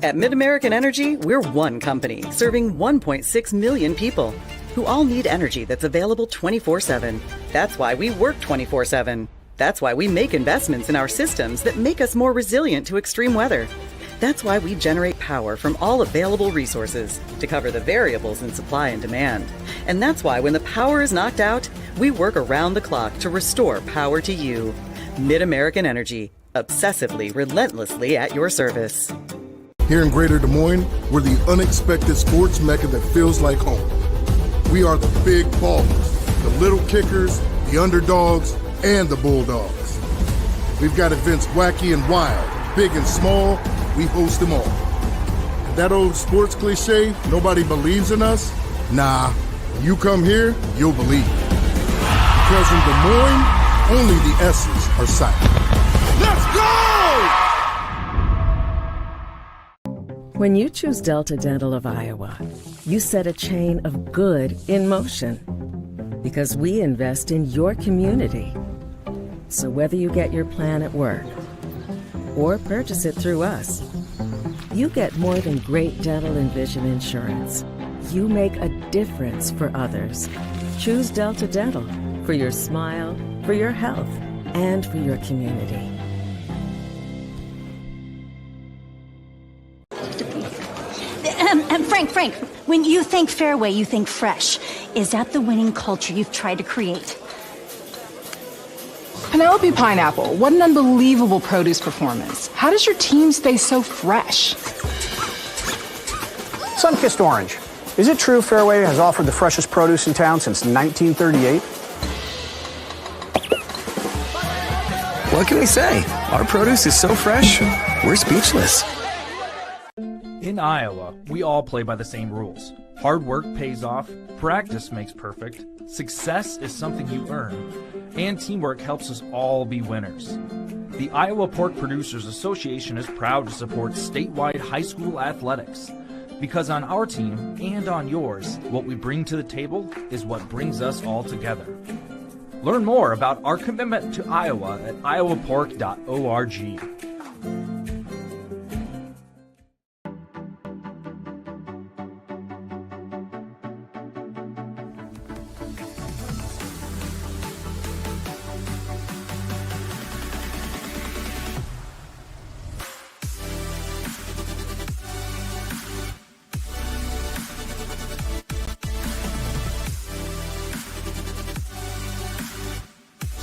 At Mid-American Energy, we're one company serving 1.6 million people who all need energy that's available 24/7. That's why we work 24/7. That's why we make investments in our systems that make us more resilient to extreme weather. That's why we generate power from all available resources to cover the variables in supply and demand. And that's why when the power is knocked out, we work around the clock to restore power to you. Mid-American Energy, obsessively, relentlessly at your service. Here in Greater Des Moines, we're the unexpected sports mecca that feels like home. We are the big ballers, the little kickers, the underdogs, and the bulldogs. We've got events wacky and wild, big and small, we host them all. And that old sports cliche, nobody believes in us? Nah, when you come here, you'll believe. Because in Des Moines, only the S's are silent. Let's go! When you choose Delta Dental of Iowa, you set a chain of good in motion because we invest in your community. So whether you get your plan at work or purchase it through us, you get more than great dental and vision insurance. You make a difference for others. Choose Delta Dental for your smile, for your health, and for your community. Frank, when you think Fairway, you think fresh. Is that the winning culture you've tried to create? Penelope Pineapple, what an unbelievable produce performance. How does your team stay so fresh? Sunkissed Orange. Is it true Fairway has offered the freshest produce in town since 1938? What can we say? Our produce is so fresh, we're speechless. In Iowa, we all play by the same rules. Hard work pays off, practice makes perfect, success is something you earn, and teamwork helps us all be winners. The Iowa Pork Producers Association is proud to support statewide high school athletics. Because on our team and on yours, what we bring to the table is what brings us all together. Learn more about our commitment to Iowa at iowapork.org.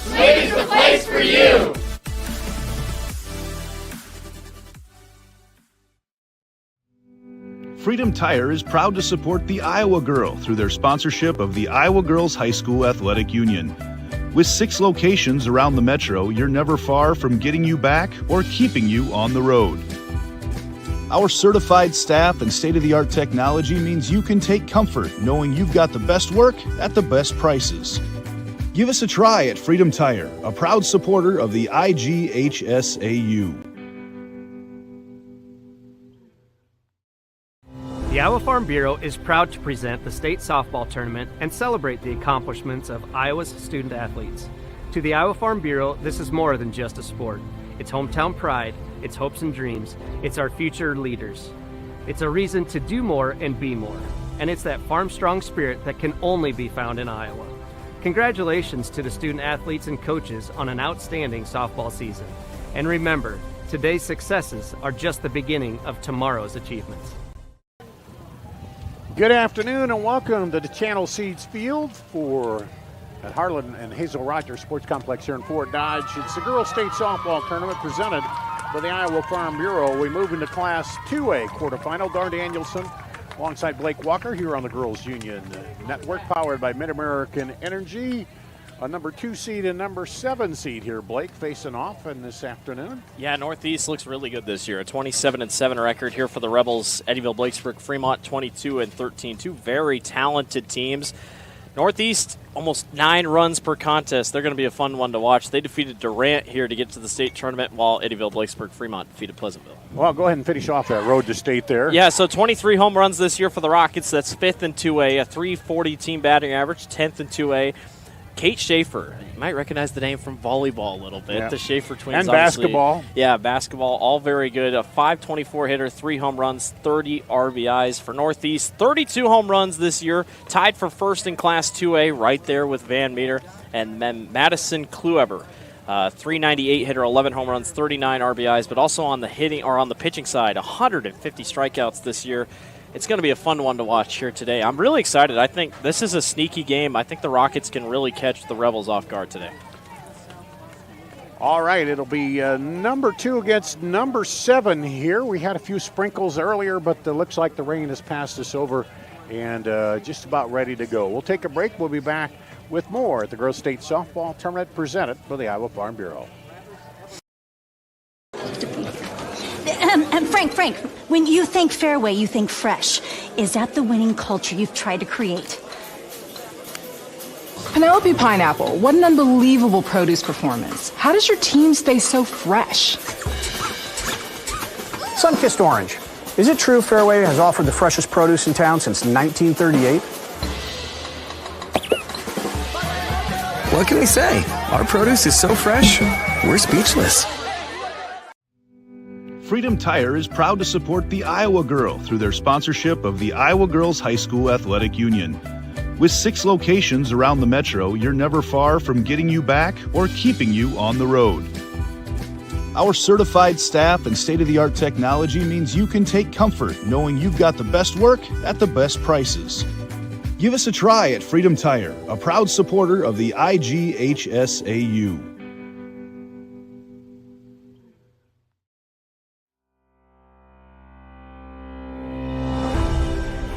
Slade's the place for you! Freedom Tire is proud to support the Iowa Girl through their sponsorship of the Iowa Girls High School Athletic Union. With 6 locations around the metro, you're never far from getting you back or keeping you on the road. Our certified staff and state-of-the-art technology means you can take comfort knowing you've got the best work at the best prices. Give us a try at Freedom Tire, a proud supporter of the IGHSAU. The Iowa Farm Bureau is proud to present the state softball tournament and celebrate the accomplishments of Iowa's student athletes. To the Iowa Farm Bureau, this is more than just a sport. It's hometown pride, it's hopes and dreams, it's our future leaders. It's a reason to do more and be more. And it's that farm-strong spirit that can only be found in Iowa. Congratulations to the student athletes and coaches on an outstanding softball season. And remember, today's successes are just the beginning of tomorrow's achievements. Good afternoon and welcome to the Channel Seeds Field at Harlan and Hazel Rogers Sports Complex here in Fort Dodge. It's the Girls State Softball Tournament presented by the Iowa Farm Bureau. We move into Class 2A quarterfinal. Dar Danielson alongside Blake Walker here on the Girls Union Network, powered by Mid-American Energy. A number 2 seed and number 7 seed here, Blake, facing off in this afternoon. Yeah, Northeast looks really good this year. A 27-7 record here for the Rebels. Eddyville-Blakesburg-Fremont 22-13. Two very talented teams. Northeast, almost 9 runs per contest. They're going to be a fun one to watch. They defeated Durant here to get to the state tournament, while Eddyville-Blakesburg-Fremont defeated Pleasantville. Well, go ahead and finish off that road to state there. Yeah, so 23 home runs this year for the Rockets. That's 5th in 2A, a .340 team batting average, 10th in 2A. Kate Schaefer. You might recognize the name from volleyball a little bit. Yeah. The Schaefer twins. And basketball. Yeah, basketball. All very good. A .524 hitter, 3 home runs, 30 RBIs for Northeast. 32 home runs this year. Tied for first in Class 2A, right there with Van Meter and Madison Klueber. 398 hitter, 11 home runs, 39 RBIs, but also on the hitting or on the pitching side, 150 strikeouts this year. It's going to be a fun one to watch here today. I'm really excited. I think this is a sneaky game. I think the Rockets can really catch the Rebels off guard today. All right, it'll be number 2 against number 7 here. We had a few sprinkles earlier, but it looks like the rain has passed us over and just about ready to go. We'll take a break. We'll be back with more at the Girls State Softball Tournament presented by the Iowa Farm Bureau. Frank, when you think fairway, you think fresh. Is that the winning culture you've tried to create? Penelope Pineapple, what an unbelievable produce performance. How does your team stay so fresh? Sunkissed Orange. Is it true Fairway has offered the freshest produce in town since 1938? What can we say? Our produce is so fresh, we're speechless. Freedom Tire is proud to support the Iowa Girl through their sponsorship of the Iowa Girls High School Athletic Union. With 6 locations around the metro, you're never far from getting you back or keeping you on the road. Our certified staff and state-of-the-art technology means you can take comfort knowing you've got the best work at the best prices. Give us a try at Freedom Tire, a proud supporter of the IGHSAU.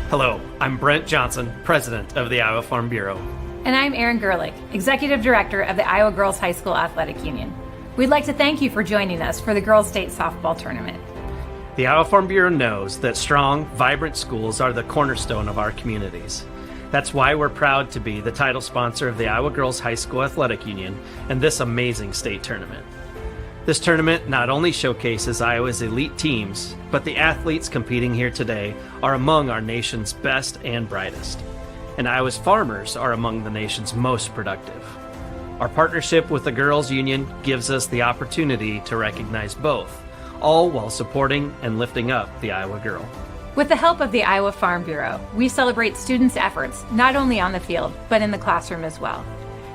Hello, I'm Brent Johnson, President of the Iowa Farm Bureau. And I'm Erin Gerlich, Executive Director of the Iowa Girls High School Athletic Union. We'd like to thank you for joining us for the Girls State Softball Tournament. The Iowa Farm Bureau knows that strong, vibrant schools are the cornerstone of our communities. That's why we're proud to be the title sponsor of the Iowa Girls High School Athletic Union and this amazing state tournament. This tournament not only showcases Iowa's elite teams, but the athletes competing here today are among our nation's best and brightest. And Iowa's farmers are among the nation's most productive. Our partnership with the Girls Union gives us the opportunity to recognize both, all while supporting and lifting up the Iowa girl. With the help of the Iowa Farm Bureau, we celebrate students' efforts not only on the field, but in the classroom as well.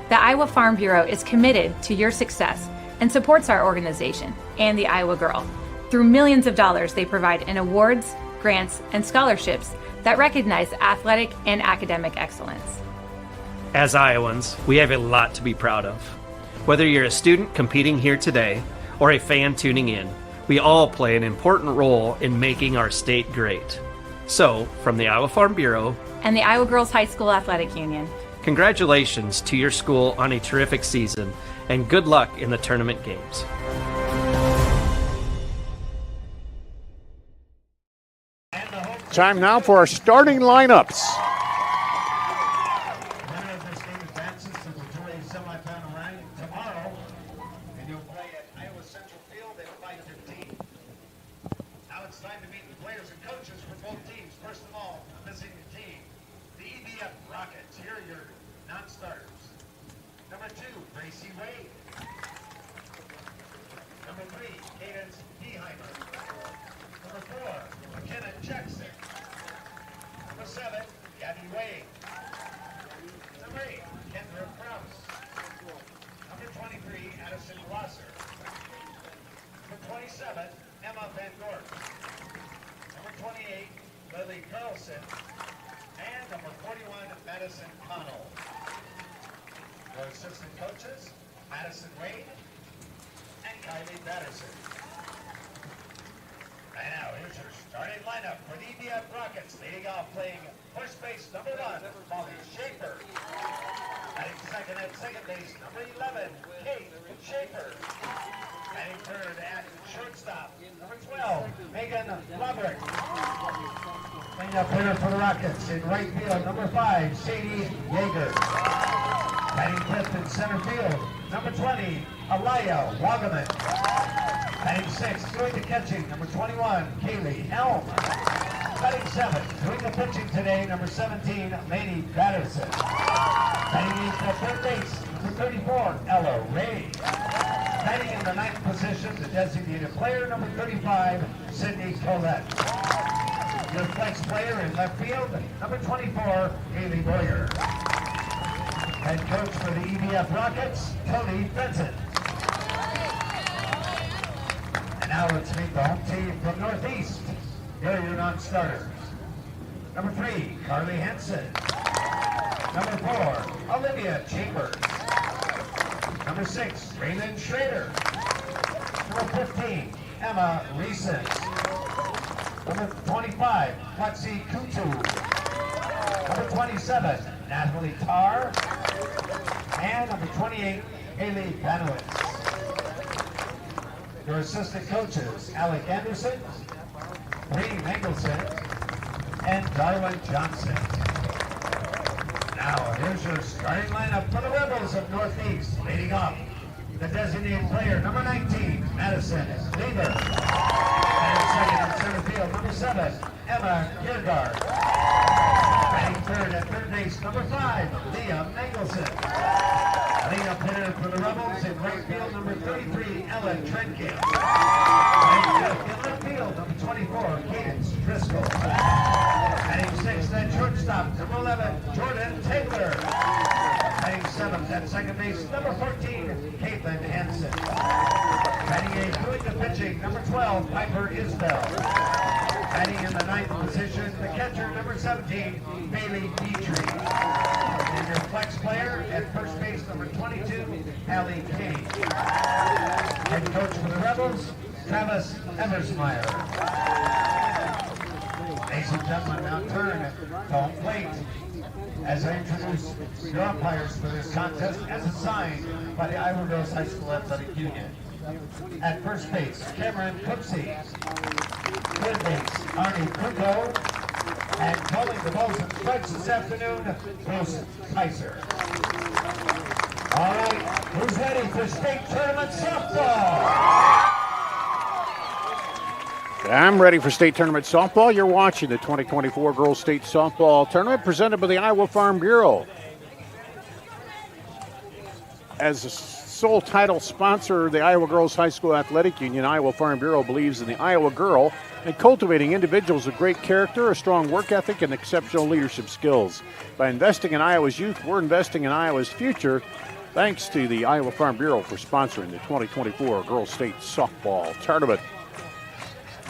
The Iowa Farm Bureau is committed to your success and supports our organization and the Iowa Girl. Through millions of dollars they provide in awards, grants, and scholarships that recognize athletic and academic excellence. As Iowans, we have a lot to be proud of. Whether you're a student competing here today or a fan tuning in, we all play an important role in making our state great. So, from the Iowa Farm Bureau and the Iowa Girls High School Athletic Union, congratulations to your school on a terrific season, and good luck in the tournament games. Time now for our starting lineups. For the Rockets in right field, number 5, Sadie Yeager. Batting fifth in center field, number 20, Alaya Wagaman. Batting sixth, doing the catching, number 21, Kaylee Helm. Batting seventh, doing the pitching today, number 17, Lainey Patterson. Batting in at third base, number 34, Ella Ray. Batting in the ninth position, the designated player, number 35, Sydney Collette. Your flex player in left field, number 24, Haley Boyer. Head coach for the EDF Rockets, Tony Benson. And now let's meet the home team from Northeast. Here are your non-starters. Number 3, Carly Henson. Number 4, Olivia Chambers. Number 6, Raymond Schrader. Number 15, Emma Reeses. Number 25, Lexi Kutu. Number 27, Natalie Tarr. And number 28, Haley Banowitz. Your assistant coaches, Alec Anderson, Bree Mangleson, and Darwin Johnson. Now, here's your starting lineup for the Rebels of Northeast. Leading off, the designated player, number 19, Madison Lever. And second in center field, number 7, Emma Kiergaard. Batting third at third base, number 5, Leah Mangleson. Lead-up hitter for the Rebels in right field, number 33, Ellen Trenkin. Batting fifth in left field, number 24, Cadence Driscoll. Batting sixth at shortstop, number 11, Jordan Taylor. Batting seventh at second base, number 14, Caitlin Hansen. Batting eighth, doing the pitching, number 12, Piper Isbell. Batting in the ninth position, the catcher, number 17, Bailey Petrie. And your flex player at first base, number 22, Allie Kane. Head coach for the Rebels, Travis Eversmeyer. Ladies and gentlemen, now turn to home plate as I introduce your umpires for this contest as assigned by the Iowa Girls High School Athletic Union. At first base, Cameron Cooksey. Third base, Arnie Kuko. And calling the balls and strikes this afternoon, Bruce Kaiser. All right, who's ready for state tournament softball? I'm ready for state tournament softball. You're watching the 2024 Girls State Softball Tournament presented by the Iowa Farm Bureau. As a sole title sponsor of the Iowa Girls High School Athletic Union, Iowa Farm Bureau believes in the Iowa girl and cultivating individuals of great character, a strong work ethic, and exceptional leadership skills. By investing in Iowa's youth, we're investing in Iowa's future. Thanks to the Iowa Farm Bureau for sponsoring the 2024 Girls State Softball Tournament.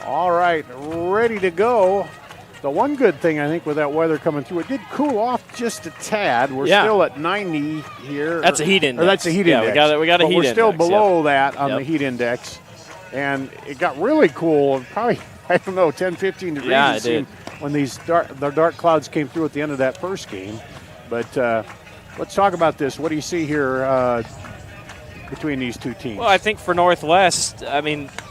All right, ready to go. The one good thing, I think, with that weather coming through, it did cool off just a tad. We're still at 90 here. That's a heat index. That's a heat index. We got a heat index. We're still below that on the heat index. And it got really cool, probably, 10, 15 degrees. Yeah, it did. When the dark clouds came through at the end of that first game. But let's talk about this. What do you see here between these two teams? Well, I think for Northwest,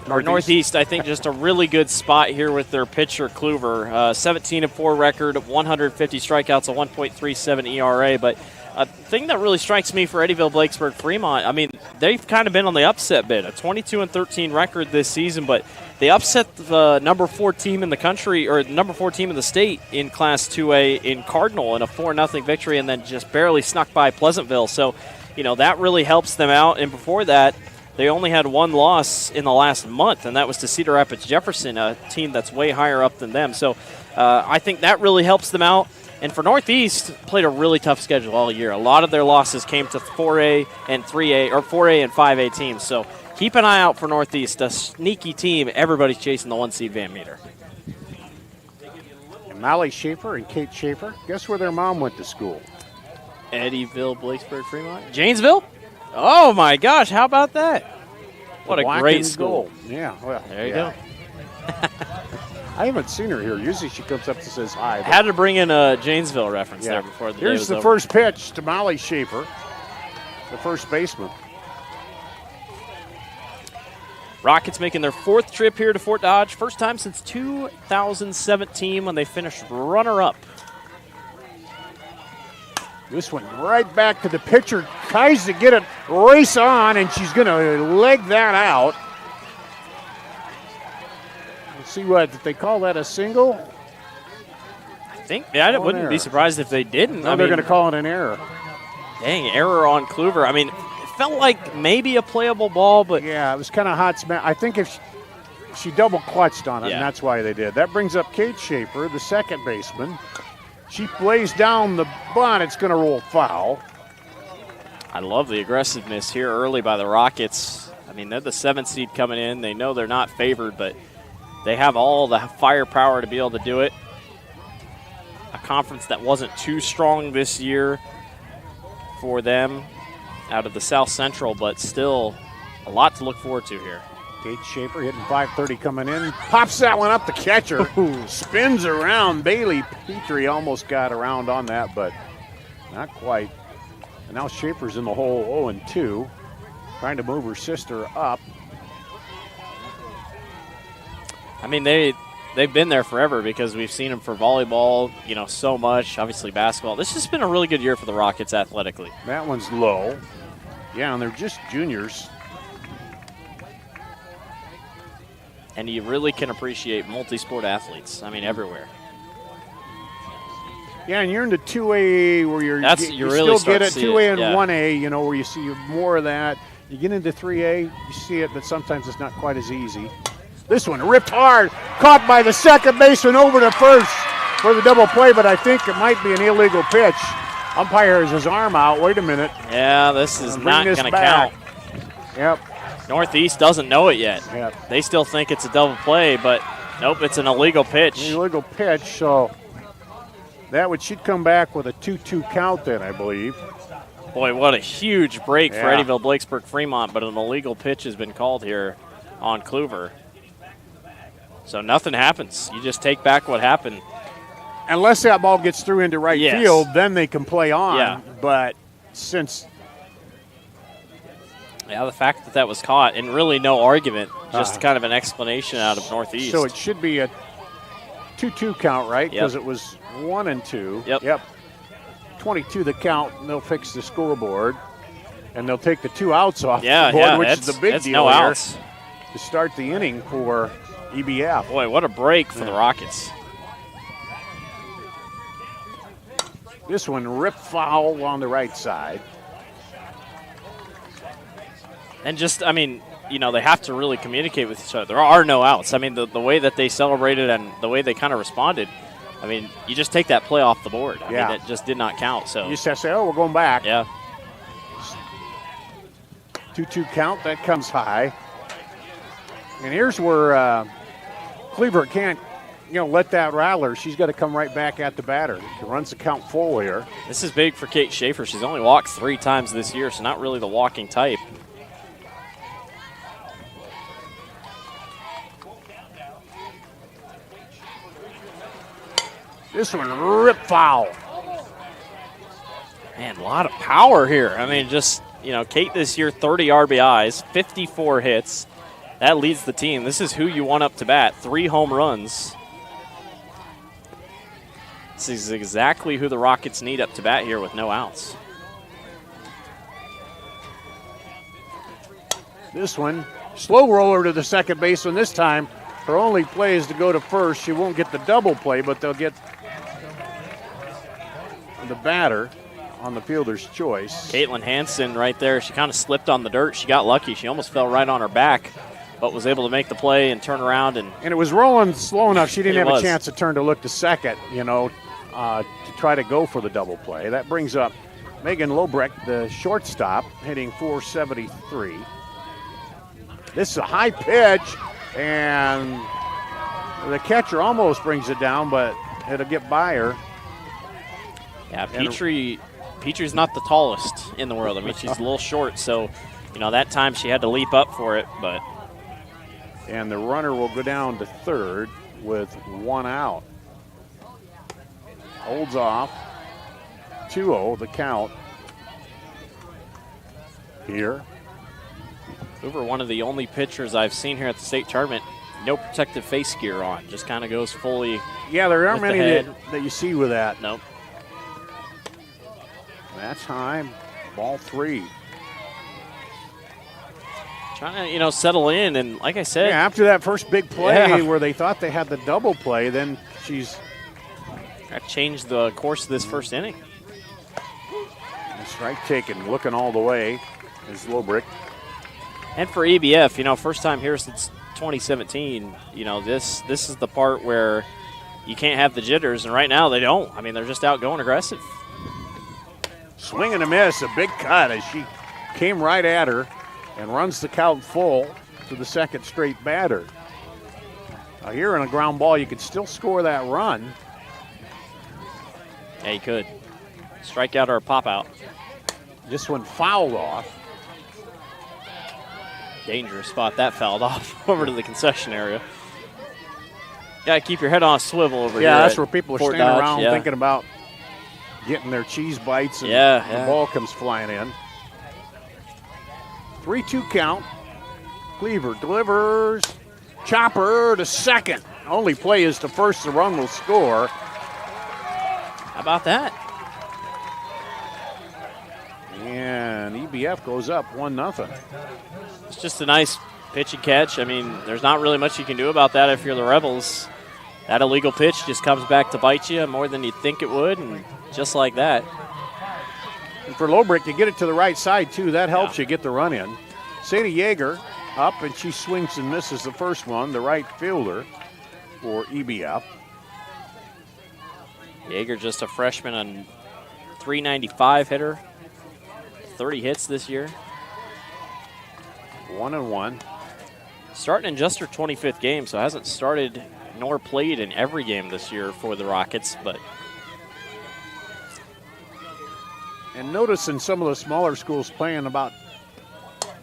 or Northeast, I think just a really good spot here with their pitcher, Kluver. 17-4 record, 150 strikeouts, a 1.37 ERA. But a thing that really strikes me for Eddyville-Blakesburg-Fremont, they've kind of been on the upset bid. A 22-13 record this season, but they upset the number 4 team in the country, or number 4 team in the state in Class 2A in Cardinal in a 4-0 victory, and then just barely snuck by Pleasantville. So, that really helps them out. And before that, they only had one loss in the last month, and that was to Cedar Rapids Jefferson, a team that's way higher up than them. So I think that really helps them out. And for Northeast, played a really tough schedule all year. A lot of their losses came to 4A and 3A, or 4A and 5A teams. So keep an eye out for Northeast, a sneaky team. Everybody's chasing the 1-seed Van Meter. And Molly Schaefer and Kate Schaefer, guess where their mom went to school? Eddyville-Blakesburg-Fremont. Janesville? Oh, my gosh. How about that? What a great school. Yeah. Well, there you go. I haven't seen her here. Usually she comes up and says hi. Had to bring in a Janesville reference there before the day was Here's the first pitch to Molly Schaefer, the first baseman. Rockets making their 4th trip here to Fort Dodge. First time since 2017 when they finished runner-up. This one right back to the pitcher. Tries to get it race on, and she's going to leg that out. Let's see what, did they call that a single? I think, I wouldn't be surprised if they didn't. No, they're going to call it an error. Dang, error on Kluver. I mean, it felt like maybe a playable ball, but. Yeah, it was kind of hot smash. I think if she double clutched on it, and that's why they did. That brings up Kate Schaefer, the second baseman. She lays down the bunt. It's going to roll foul. I love the aggressiveness here early by the Rockets. I mean, they're the 7th seed coming in. They know they're not favored, but they have all the firepower to be able to do it. A conference that wasn't too strong this year for them out of the South Central, but still a lot to look forward to here. Kate Schaefer hitting .530 coming in. Pops that one up, the catcher. Spins around. Bailey Petrie almost got around on that, but not quite. And now Schaefer's in the hole 0-2, trying to move her sister up. I mean, they've been there forever because we've seen them for volleyball, so much. Obviously basketball. This has been a really good year for the Rockets athletically. That one's low. Yeah, and they're just juniors. And you really can appreciate multi-sport athletes. I mean, everywhere. Yeah, and you're into 2A where you really still get it, 2A and yeah. 1A, where you see more of that. You get into 3A, you see it, but sometimes it's not quite as easy. This one ripped hard, caught by the second baseman over to first for the double play, but I think it might be an illegal pitch. Umpire has his arm out. Wait a minute. Yeah, this is not going to count. Yep. Northeast doesn't know it yet. Yep. They still think it's a double play, but nope, it's an illegal pitch. Illegal pitch, so she'd come back with a 2-2 count then, I believe. Boy, what a huge break for Eddyville-Blakesburg-Fremont, but an illegal pitch has been called here on Kluver. So nothing happens. You just take back what happened. Unless that ball gets through into right field, then they can play on. Yeah. But since... Yeah, the fact that was caught, and really no argument, just kind of an explanation out of Northeast. So it should be a 2-2 count, right? Because it was 1-2. Yep. 22 the count, and they'll fix the scoreboard. And they'll take the 2 outs off the board, which is the big deal no here outs to start the inning for EBF. Boy, what a break for the Rockets. This one ripped foul on the right side. And just, I mean, they have to really communicate with each other. There are no outs. I mean, the way that they celebrated and the way they kind of responded, I mean, you just take that play off the board. I mean, it just did not count. So you just have to say, we're going back. Yeah. 2-2 count, that comes high. And here's where Cleaver can't, let that rattler. She's got to come right back at the batter. She runs the count full here. This is big for Kate Schaefer. She's only walked 3 times this year, so not really the walking type. This one ripped foul. Man, a lot of power here. I mean, just, Kate this year, 30 RBIs, 54 hits. That leads the team. This is who you want up to bat. 3 home runs. This is exactly who the Rockets need up to bat here with no outs. This one, slow roller to the second baseman this time. Her only play is to go to first. She won't get the double play, but they'll get the batter on the fielder's choice. Caitlin Hansen right there. She kind of slipped on the dirt. She got lucky. She almost fell right on her back, but was able to make the play and turn around. And it was rolling slow enough. She didn't have a chance to turn to look to second, to try to go for the double play. That brings up Megan Lobrecht, the shortstop, hitting .473. This is a high pitch, and the catcher almost brings it down, but it'll get by her. Yeah, Petrie's not the tallest in the world. I mean, she's a little short, so, that time she had to leap up for it, but. And the runner will go down to third with 1 out. Holds off. 2-0, the count. Here. Hoover, one of the only pitchers I've seen here at the state tournament, no protective face gear on, just kind of goes fully. Yeah, there aren't many that you see with that. Nope. That's high. Ball 3. Trying to, settle in, and like I said. Yeah, after that first big play where they thought they had the double play, then she's got to change the course of this first inning. Strike taken, looking all the way is Lobrick. And for EBF, first time here since 2017, this is the part where you can't have the jitters, and right now they don't. I mean, they're just out going aggressive. Swing and a miss, a big cut as she came right at her and runs the count full to the second straight batter. Now here in a ground ball, you could still score that run. Yeah, you could. Strike out or pop out. This one fouled off. Dangerous spot that fouled off over to the concession area. Gotta keep your head on a swivel over here. Yeah, that's where people are Fort standing Dodge, around yeah. thinking about getting their cheese bites, and the ball comes flying in. 3-2 count. Cleaver delivers. Chopper to second. Only play is to first, the run will score. How about that? And EBF goes up 1-0. It's just a nice pitch and catch. I mean, there's not really much you can do about that if you're the Rebels. That illegal pitch just comes back to bite you more than you'd think it would, and just like that. And for Lobrick, you get it to the right side, too. That helps you get the run in. Sadie Yeager up, and she swings and misses the first one, the right fielder for EBF. Yeager just a freshman on .395 hitter. 30 hits this year. 1-1. Starting in just her 25th game, so hasn't started nor played in every game this year for the Rockets, but. And notice in some of the smaller schools playing about,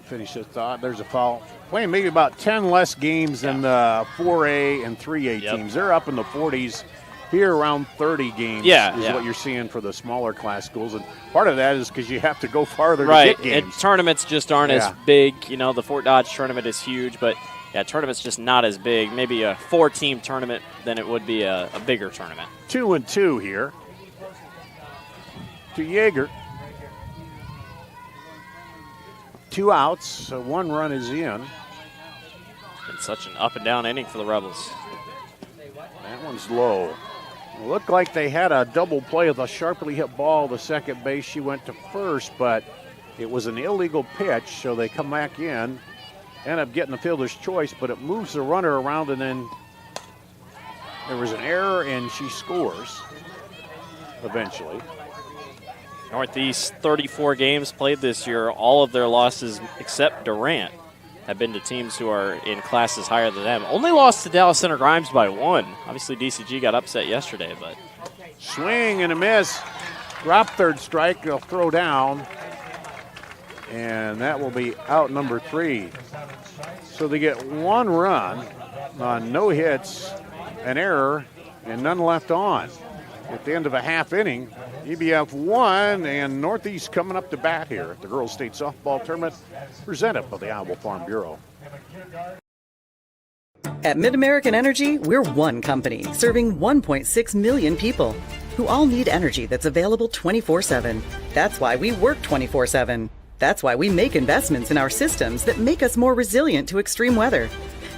finish this thought, there's a foul, playing maybe about 10 less games than the 4A and 3A teams. They're up in the 40s. Here around 30 games is what you're seeing for the smaller class schools. And part of that is because you have to go farther to get games. And tournaments just aren't as big. The Fort Dodge tournament is huge, but tournament's just not as big. Maybe a 4-team tournament than it would be a bigger tournament. 2-2 here to Yeager. 2 outs, so 1 run is in. Been such an up and down inning for the Rebels. That one's low. It looked like they had a double play of the sharply hit ball to second base. She went to first, but it was an illegal pitch, so they come back in, end up getting the fielder's choice, but it moves the runner around, and then there was an error, and she scores eventually. Northeast, 34 games played this year. All of their losses, except Durant, have been to teams who are in classes higher than them. Only lost to Dallas Center Grimes by 1. Obviously, DCG got upset yesterday, but. Swing and a miss. Drop third strike. They'll throw down. And that will be out number 3. So they get 1 run on no hits, an error, and none left on. At the end of a half inning, EBF 1, and Northeast coming up to bat here at the Girls State Softball Tournament presented by the Iowa Farm Bureau. At Mid-American Energy, we're one company serving 1.6 million people who all need energy that's available 24/7. That's why we work 24/7. That's why we make investments in our systems that make us more resilient to extreme weather.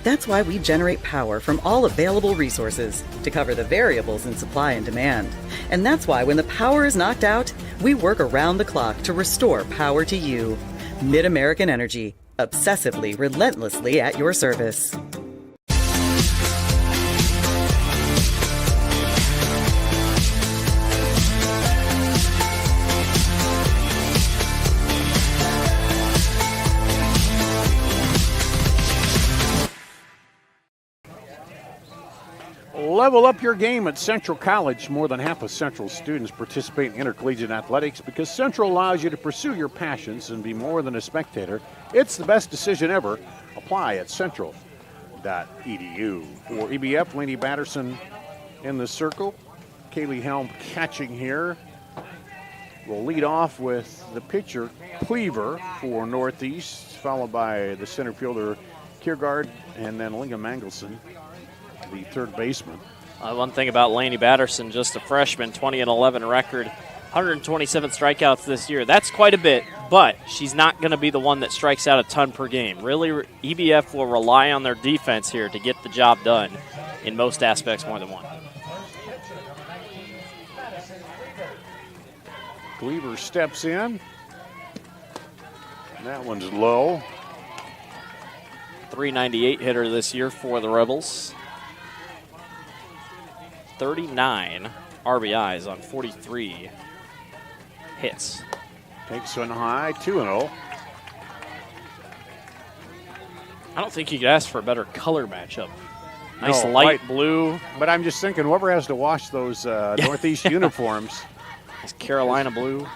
That's why we generate power from all available resources to cover the variables in supply and demand. And that's why when the power is knocked out, we work around the clock to restore power to you. Mid-American Energy, obsessively, relentlessly at your service. Level up your game at Central College. More than half of Central students participate in intercollegiate athletics because Central allows you to pursue your passions and be more than a spectator. It's the best decision ever. Apply at central.edu. For EBF, Lainey Batterson in the circle. Kaylee Helm catching here. We'll lead off with the pitcher, Cleaver, for Northeast, followed by the center fielder, Kiergaard, and then Linga Mangelson, the third baseman. One thing about Lainey Batterson, just a freshman, 20-11 record, 127 strikeouts this year. That's quite a bit, but she's not going to be the one that strikes out a ton per game. Really, EBF will rely on their defense here to get the job done in most aspects more than one. Cleaver steps in. That one's low. 398 hitter this year for the Rebels. 39 RBIs on 43 hits. Takes one high, 2-0. I don't think you could ask for a better color matchup. Nice No, light blue. But I'm just thinking, whoever has to wash those Northeast uniforms. It's Carolina blue.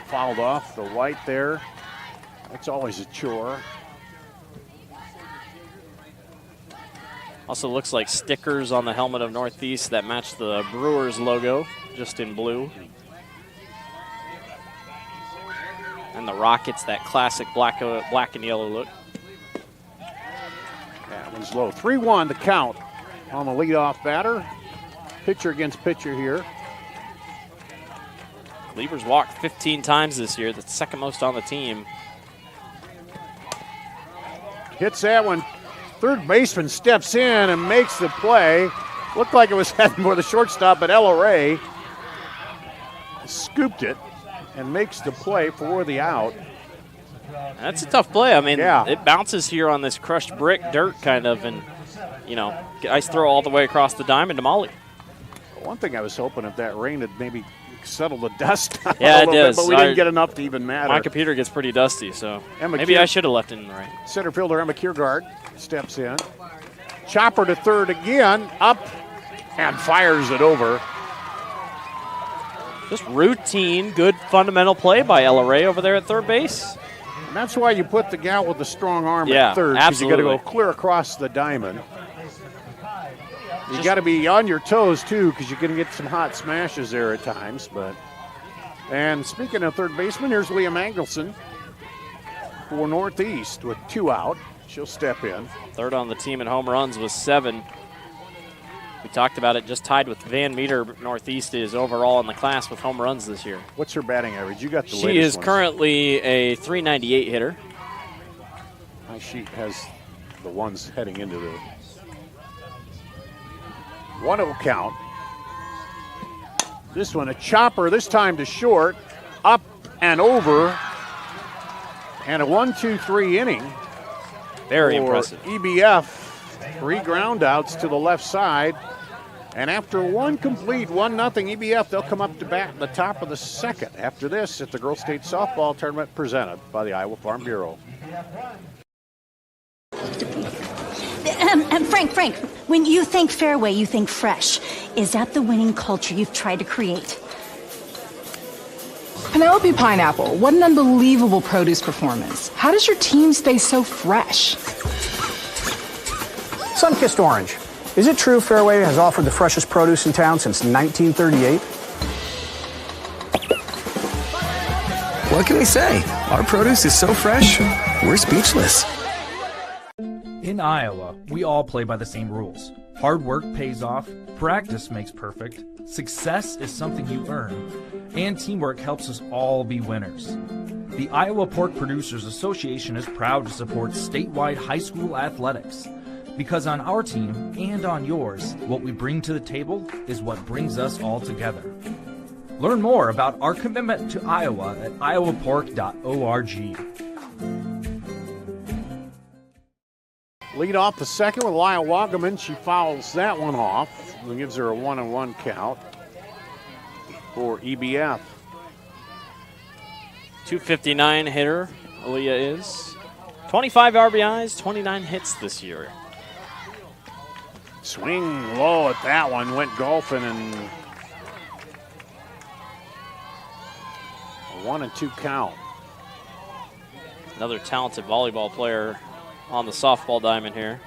Fouled off the white there. That's always a chore. Also looks like stickers on the helmet of Northeast that match the Brewers logo, just in blue. And the Rockets, that classic black and yellow look. That one's low. 3-1 the count on the leadoff batter. Pitcher against pitcher here. Cleaver's walked 15 times this year. That's second most on the team. Hits that one. Third baseman steps in and makes the play. Looked like it was heading for the shortstop, but Ella Ray scooped it and makes the play for the out. That's a tough play. I mean, yeah. It bounces here on this crushed brick dirt kind of, and, you know, ice throw all the way across the diamond to Molly. One thing I was hoping if that rain had maybe settled the dust down yeah, a little it does. bit, but we didn't get enough to even matter. My computer gets pretty dusty, so Emma maybe I should have left it in the rain. Center fielder Emma Kiergaard steps in. Chopper to third again, up, and fires it over. Just routine, good fundamental play by Ella Ray over there at third base. And that's why you put the gal with the strong arm Yeah, at third, because you got to absolutely. go clear across the diamond. You got to be on your toes, too, because you're going to get some hot smashes there at times. And speaking of third baseman, here's Leah Mangelson for Northeast with 2 out. She'll step in. Third on the team in home runs with 7. We talked about it, just tied with Van Meter. Northeast is overall in the class with home runs this year. What's her batting average? You got the She latest is ones. currently a 398 hitter. My sheet has the ones heading into the 1-0 count. This one, a chopper, this time to short, up and over, and a 1-2-3 inning. Very for impressive. EBF, 3 ground outs to the left side. And after one complete, 1-0 EBF, they'll come up to bat in the top of the second. After this, at the Girls State Softball Tournament presented by the Iowa Farm Bureau. Frank, when you think Fairway, you think fresh. Is that the winning culture you've tried to create? Penelope Pineapple, what an unbelievable produce performance. How does your team stay so fresh? Sun-kissed orange. Is it true Fairway has offered the freshest produce in town since 1938? What can we say? Our produce is so fresh, we're speechless. In Iowa, we all play by the same rules. Hard work pays off, practice makes perfect, success is something you earn, and teamwork helps us all be winners. The Iowa Pork Producers Association is proud to support statewide high school athletics. Because on our team and on yours, what we bring to the table is what brings us all together. Learn more about our commitment to Iowa at iowapork.org. Lead off the second with Lyle Wagaman. She fouls that one off and gives her a 1-1 count for EBF. 259 hitter, Aaliyah is. 25 RBIs, 29 hits this year. Swing low at that one, went golfing, and a 1-2 count. Another talented volleyball player on the softball diamond here.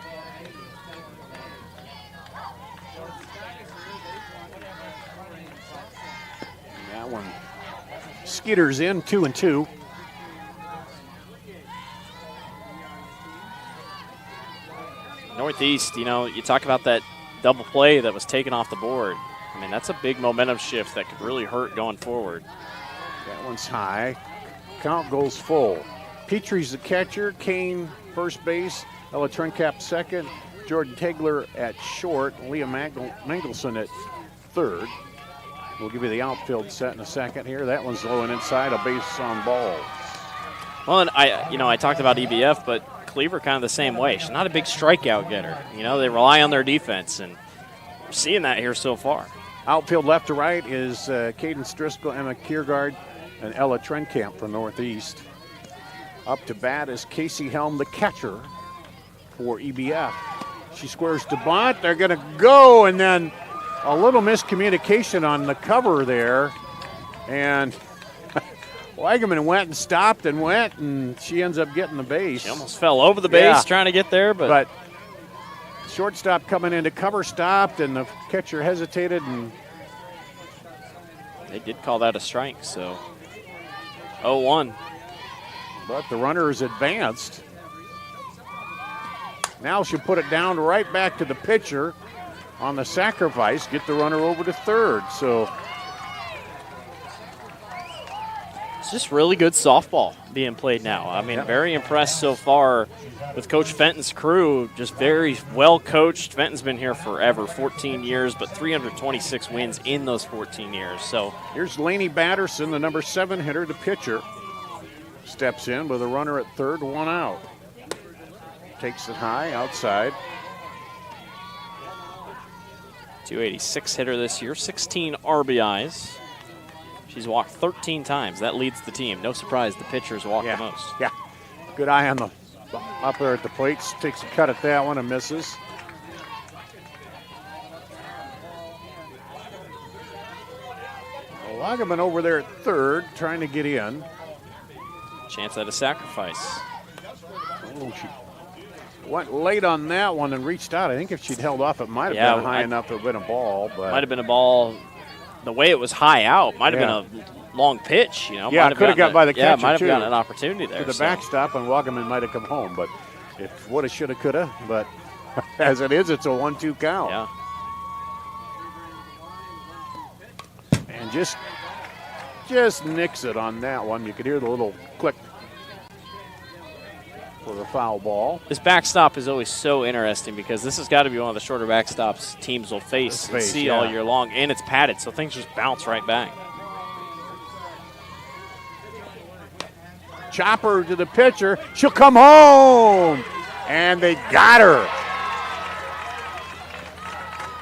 That one skitters in, 2-2. Northeast, you know, you talk about that double play that was taken off the board. I mean, that's a big momentum shift that could really hurt going forward. That one's high. Count goes full. Petrie's the catcher. Kane first base. Ella Trencap second. Jordan Tegler at short. Leah Mangelson at third. We'll give you the outfield set in a second here. That one's low and inside, a base on balls. Well, and I talked about EBF, but Cleaver kind of the same way. She's not a big strikeout getter. They rely on their defense, and we're seeing that here so far. Outfield left to right is Cadence Driscoll, Emma Kiergaard, and Ella Trenkamp from Northeast. Up to bat is Casey Helm, the catcher for EBF. She squares to bunt. They're going to go, and then a little miscommunication on the cover there. And Wagaman went and stopped and went, and she ends up getting the base. She almost fell over the base trying to get there, but shortstop coming into cover stopped, and the catcher hesitated, and they did call that a strike, so 0-1. But the runner is advanced. Now she'll put it down right back to the pitcher on the sacrifice, get the runner over to third. So it's just really good softball being played now. I mean, very impressed so far with Coach Fenton's crew. Just very well coached. Fenton's been here forever, 14 years, but 326 wins in those 14 years. So here's Lainey Batterson, the number 7 hitter, the pitcher. Steps in with a runner at third, 1 out. Takes it high, outside. 286 hitter this year, 16 RBIs. She's walked 13 times. That leads the team. No surprise the pitcher's walked the most. Yeah, good eye on the up there at the plate. Takes a cut at that one and misses. Wagaman over there at third, trying to get in. Chance at a sacrifice. Oh, she went late on that one and reached out. I think if she'd held off, it might have been high enough to have been a ball. But might have been a ball. The way it was high out, might have been a long pitch. Yeah, it could have got by the catcher, yeah, might have gotten an opportunity there. To the backstop, and Wagaman might have come home. But it woulda, shoulda, coulda. But as it is, it's a 1-2 count. Yeah. And just nicks it on that one. You could hear the little click for the foul ball. This backstop is always so interesting because this has got to be one of the shorter backstops teams will face and see all year long, and it's padded, so things just bounce right back. Chopper to the pitcher. She'll come home, and they got her.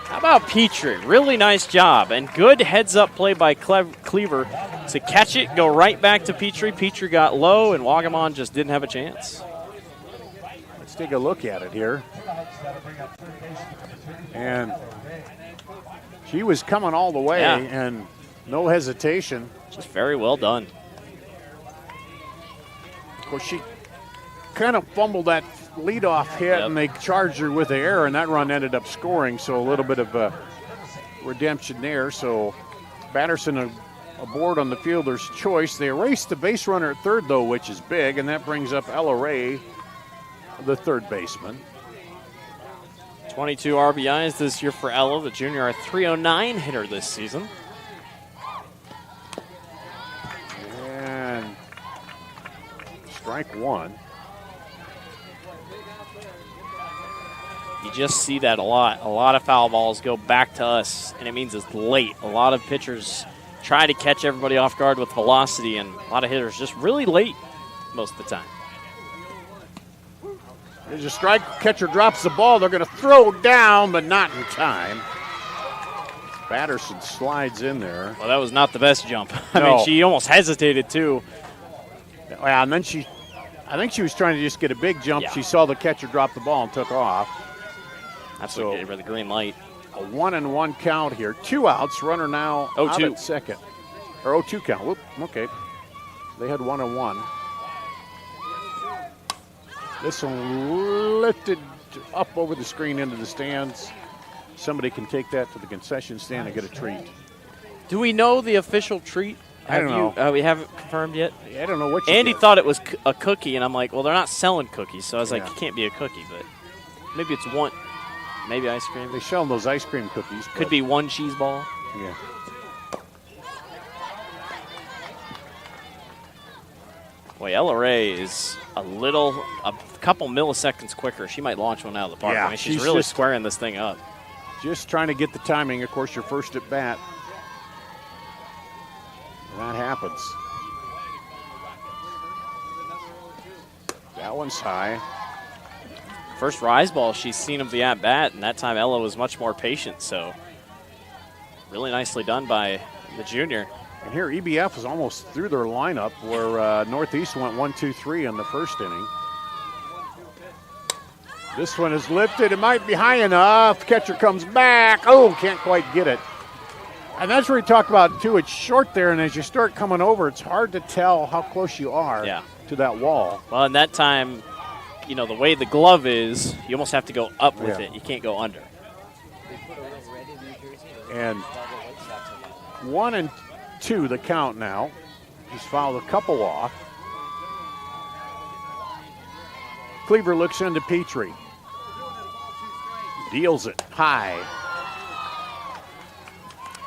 How about Petrie? Really nice job, and good heads-up play by Cleaver to catch it, go right back to Petrie. Petrie got low, and Wagamon just didn't have a chance. Let's take a look at it here. And she was coming all the way, and no hesitation. Just very well done. Of course, she kind of fumbled that leadoff hit, and they charged her with the error, and that run ended up scoring, so a little bit of a redemption there. So Batterson aboard on the fielder's choice. They erased the base runner at third, though, which is big, and that brings up Ella Ray, the third baseman. 22 RBIs this year for Ella, the junior, a 309 hitter this season. And strike one. You just see that a lot. A lot of foul balls go back to us, and it means it's late. A lot of pitchers try to catch everybody off guard with velocity, and a lot of hitters just really late most of the time. There's a strike. Catcher drops the ball. They're going to throw down, but not in time. Batterson slides in there. Well, that was not the best jump. I mean, she almost hesitated, too. Yeah, and then I think she was trying to just get a big jump. Yeah. She saw the catcher drop the ball and took off. That's what gave her the green light. A 1-1 count here. 2 outs. Runner now out at second. Or 0-2 count. Whoop, okay. They had 1-1. This one lifted up over the screen into the stands. Somebody can take that to the concession stand and get a treat. Do we know the official treat? I don't know. We haven't confirmed yet? I don't know what Andy thought it was a cookie, and I'm like, well, they're not selling cookies. So I was like, it can't be a cookie, but maybe it's one. Maybe ice cream. They sell those ice cream cookies. Could be one cheese ball. Yeah. Boy, Ella Ray is a couple milliseconds quicker. She might launch one out of the park. Yeah, I mean, she's really squaring this thing up. Just trying to get the timing. Of course, your first at bat. happens. That one's high. First rise ball she's seen of the at-bat, and that time Ella was much more patient, so really nicely done by the junior. And here EBF is almost through their lineup where Northeast went 1-2-3 in the first inning. This one is lifted. It might be high enough. Catcher comes back. Oh, can't quite get it. And that's where we talked about, too. It's short there, and as you start coming over, it's hard to tell how close you are to that wall. Well, in that time, you know, the way the glove is, you almost have to go up with it. You can't go under. And 1-2 the count now. He's fouled a couple off. Cleaver looks into Petrie. Deals it high.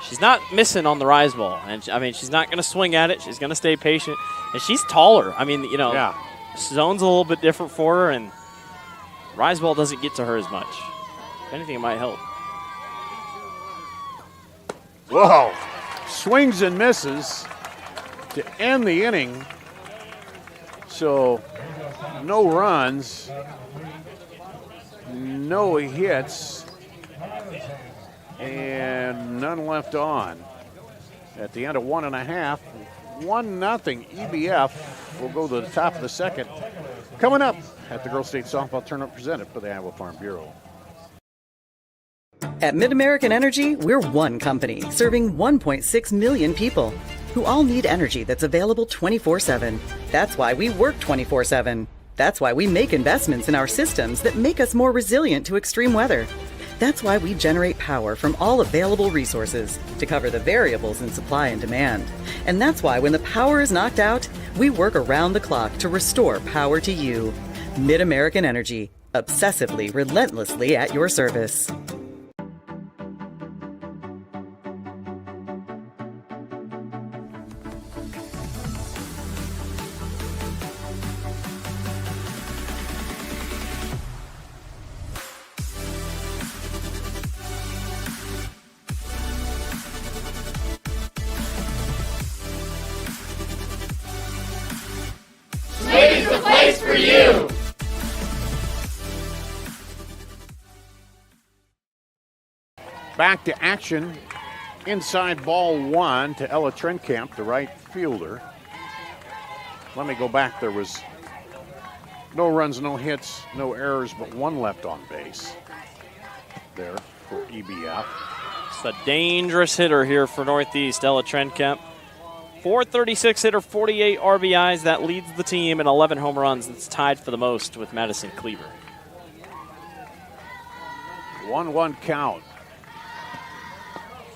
She's not missing on the rise ball. And, I mean, she's not going to swing at it. She's going to stay patient. And she's taller. I mean, you know, zone's a little bit different for her, and rise ball doesn't get to her as much. If anything, it might help. Whoa. Swings and misses to end the inning. So no runs, no hits, and none left on. At the end of 1.5, 1-0 EBF will go to the top of the second. Coming up at the Girls State Softball Tournament presented by the Iowa Farm Bureau. At MidAmerican Energy, we're one company serving 1.6 million people who all need energy that's available 24/7. That's why we work 24/7. That's why we make investments in our systems that make us more resilient to extreme weather. That's why we generate power from all available resources to cover the variables in supply and demand. And that's why when the power is knocked out, we work around the clock to restore power to you. MidAmerican Energy, obsessively, relentlessly at your service. Ladies, the place for you! Back to action. Inside ball one to Ella Trenkamp, the right fielder. Let me go back. There was no runs, no hits, no errors, but one left on base there for EBF. It's a dangerous hitter here for Northeast, Ella Trenkamp. 436 hitter, 48 RBIs. That leads the team in 11 home runs. It's tied for the most with Madison Cleaver. 1-1 count.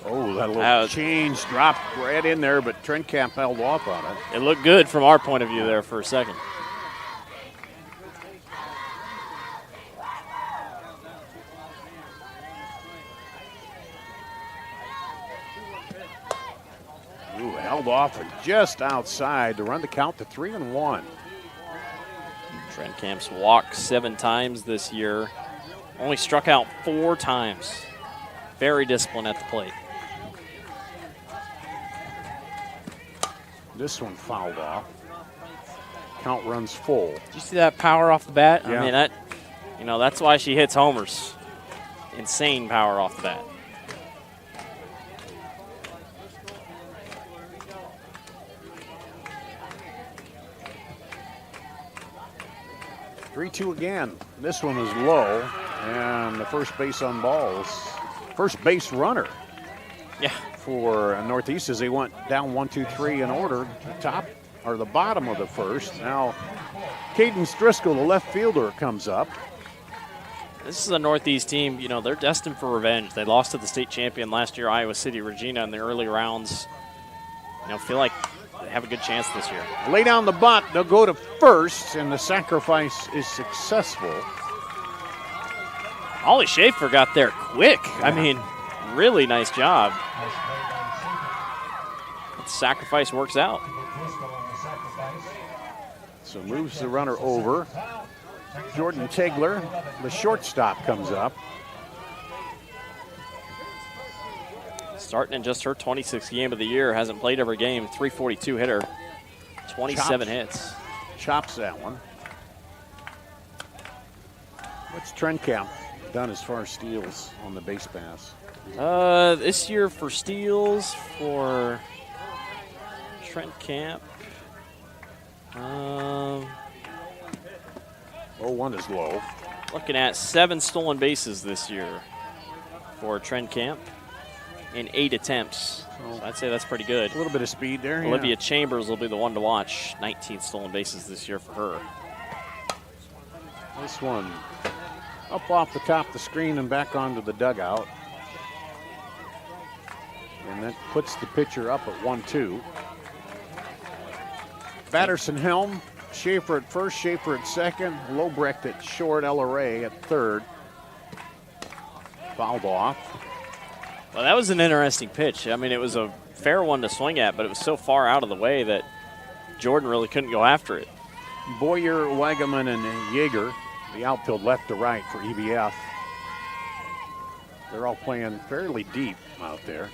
Oh, that little change dropped right in there, but Trenkamp held off on it. It looked good from our point of view there for a second. Ooh, held off and just outside to run the count to 3-1. Trenkamp's walked 7 times this year. Only struck out 4 times. Very disciplined at the plate. This one fouled off. Count runs full. Did you see that power off the bat? Yeah. I mean, that's why she hits homers. Insane power off the bat. Three-two again. This one is low, and the first base on balls. First base runner. Yeah. For Northeast as they went down 1-2-3 in order. The top or the bottom of the first. Now, Cadence Driscoll, the left fielder, comes up. This is a Northeast team. You know, they're destined for revenge. They lost to the state champion last year, Iowa City Regina, in the early rounds. You know, feel like they have a good chance this year. Lay down the bunt. They'll go to first, and the sacrifice is successful. Ollie Schaefer got there quick. Yeah. I mean, really nice job. The sacrifice works out. So moves the runner over. Jordan Tegler, the shortstop, comes up. Starting in just her 26th game of the year, hasn't played every game, 342 hitter, 27 hits. Chops that one. What's Trenkamp done as far as steals on the base pass? This year for steals for Trenkamp. 1 is low. Looking at 7 stolen bases this year for Trenkamp in 8 attempts. So I'd say that's pretty good. A little bit of speed there. Olivia Chambers will be the one to watch. 19 stolen bases this year for her. This one up off the top of the screen and back onto the dugout. And that puts the pitcher up at 1-2. Batterson Helm, Schaefer at first, Schaefer at second, Lobrecht at short, Ella Ray at third. Fouled off. Well, that was an interesting pitch. I mean, it was a fair one to swing at, but it was so far out of the way that Jordan really couldn't go after it. Boyer, Wagaman, and Yeager, the outfield left to right for EBF. They're all playing fairly deep out there.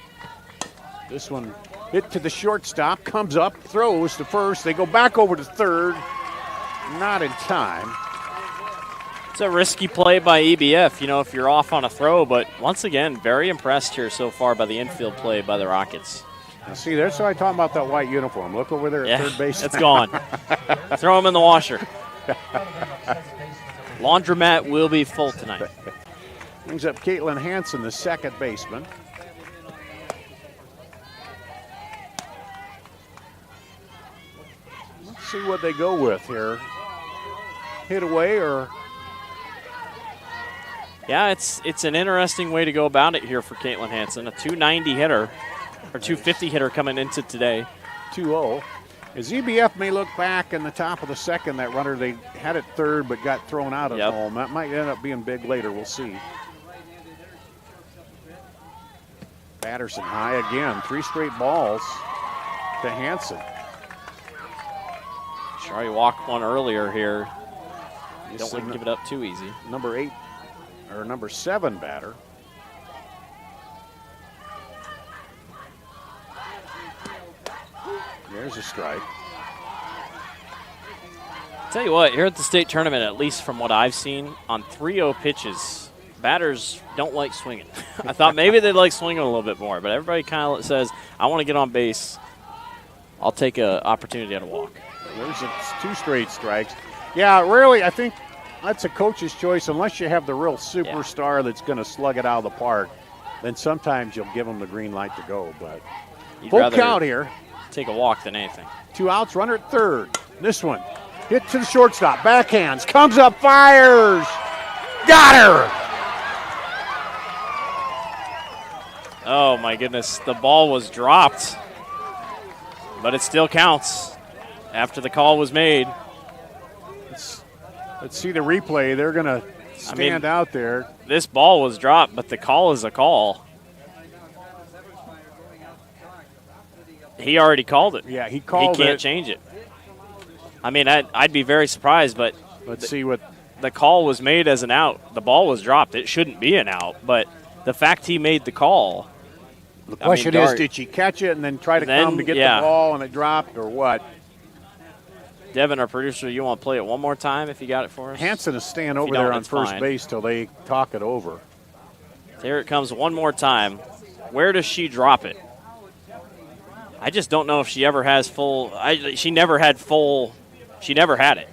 This one hit to the shortstop, comes up, throws to first. They go back over to third. Not in time. It's a risky play by EBF, you know, if you're off on a throw, but once again, very impressed here so far by the infield play by the Rockets. Now see, that's why I talking about that white uniform. Look over there at third base. It's gone. Throw him in the washer. Laundromat will be full tonight. Brings up Caitlin Hansen, the second baseman. Let's see what they go with here. Hit away or... Yeah, it's an interesting way to go about it here for Caitlin Hansen. A 290 hitter, or 250 hitter coming into today. 2-0. As EBF may look back in the top of the second, that runner they had at third but got thrown out at home. That might end up being big later. We'll see. Batterson high again. 3 straight balls to Hansen. Shari walked one earlier here. Don't want to give it up too easy. Number 7 batter. There's a strike. Tell you what, here at the state tournament, at least from what I've seen, on 3-0 pitches, batters don't like swinging. I thought maybe they'd like swinging a little bit more, but everybody kind of says, I want to get on base. I'll take an opportunity to walk. There's 2 straight strikes. Yeah, really, I think that's a coach's choice. Unless you have the real superstar that's going to slug it out of the park, then sometimes you'll give them the green light to go. But full count here. Take a walk than anything. 2 outs, runner at third. This one hit to the shortstop, backhands, comes up, fires. Got her. Oh my goodness, the ball was dropped, but it still counts after the call was made. Let's see the replay. They're going to stand out there. This ball was dropped, but the call is a call. He already called it. Yeah, he called it. He can't change it. I mean, I'd be very surprised, but let's see what the call was made as an out. The ball was dropped. It shouldn't be an out, but the fact he made the call. The question is, did she catch it and then try to come to get the ball and it dropped, or what? Devin, our producer, you want to play it one more time if you got it for us? Hansen is staying over there on first base till they talk it over. Here it comes one more time. Where does she drop it? I just don't know if she ever has full. She never had full. She never had it.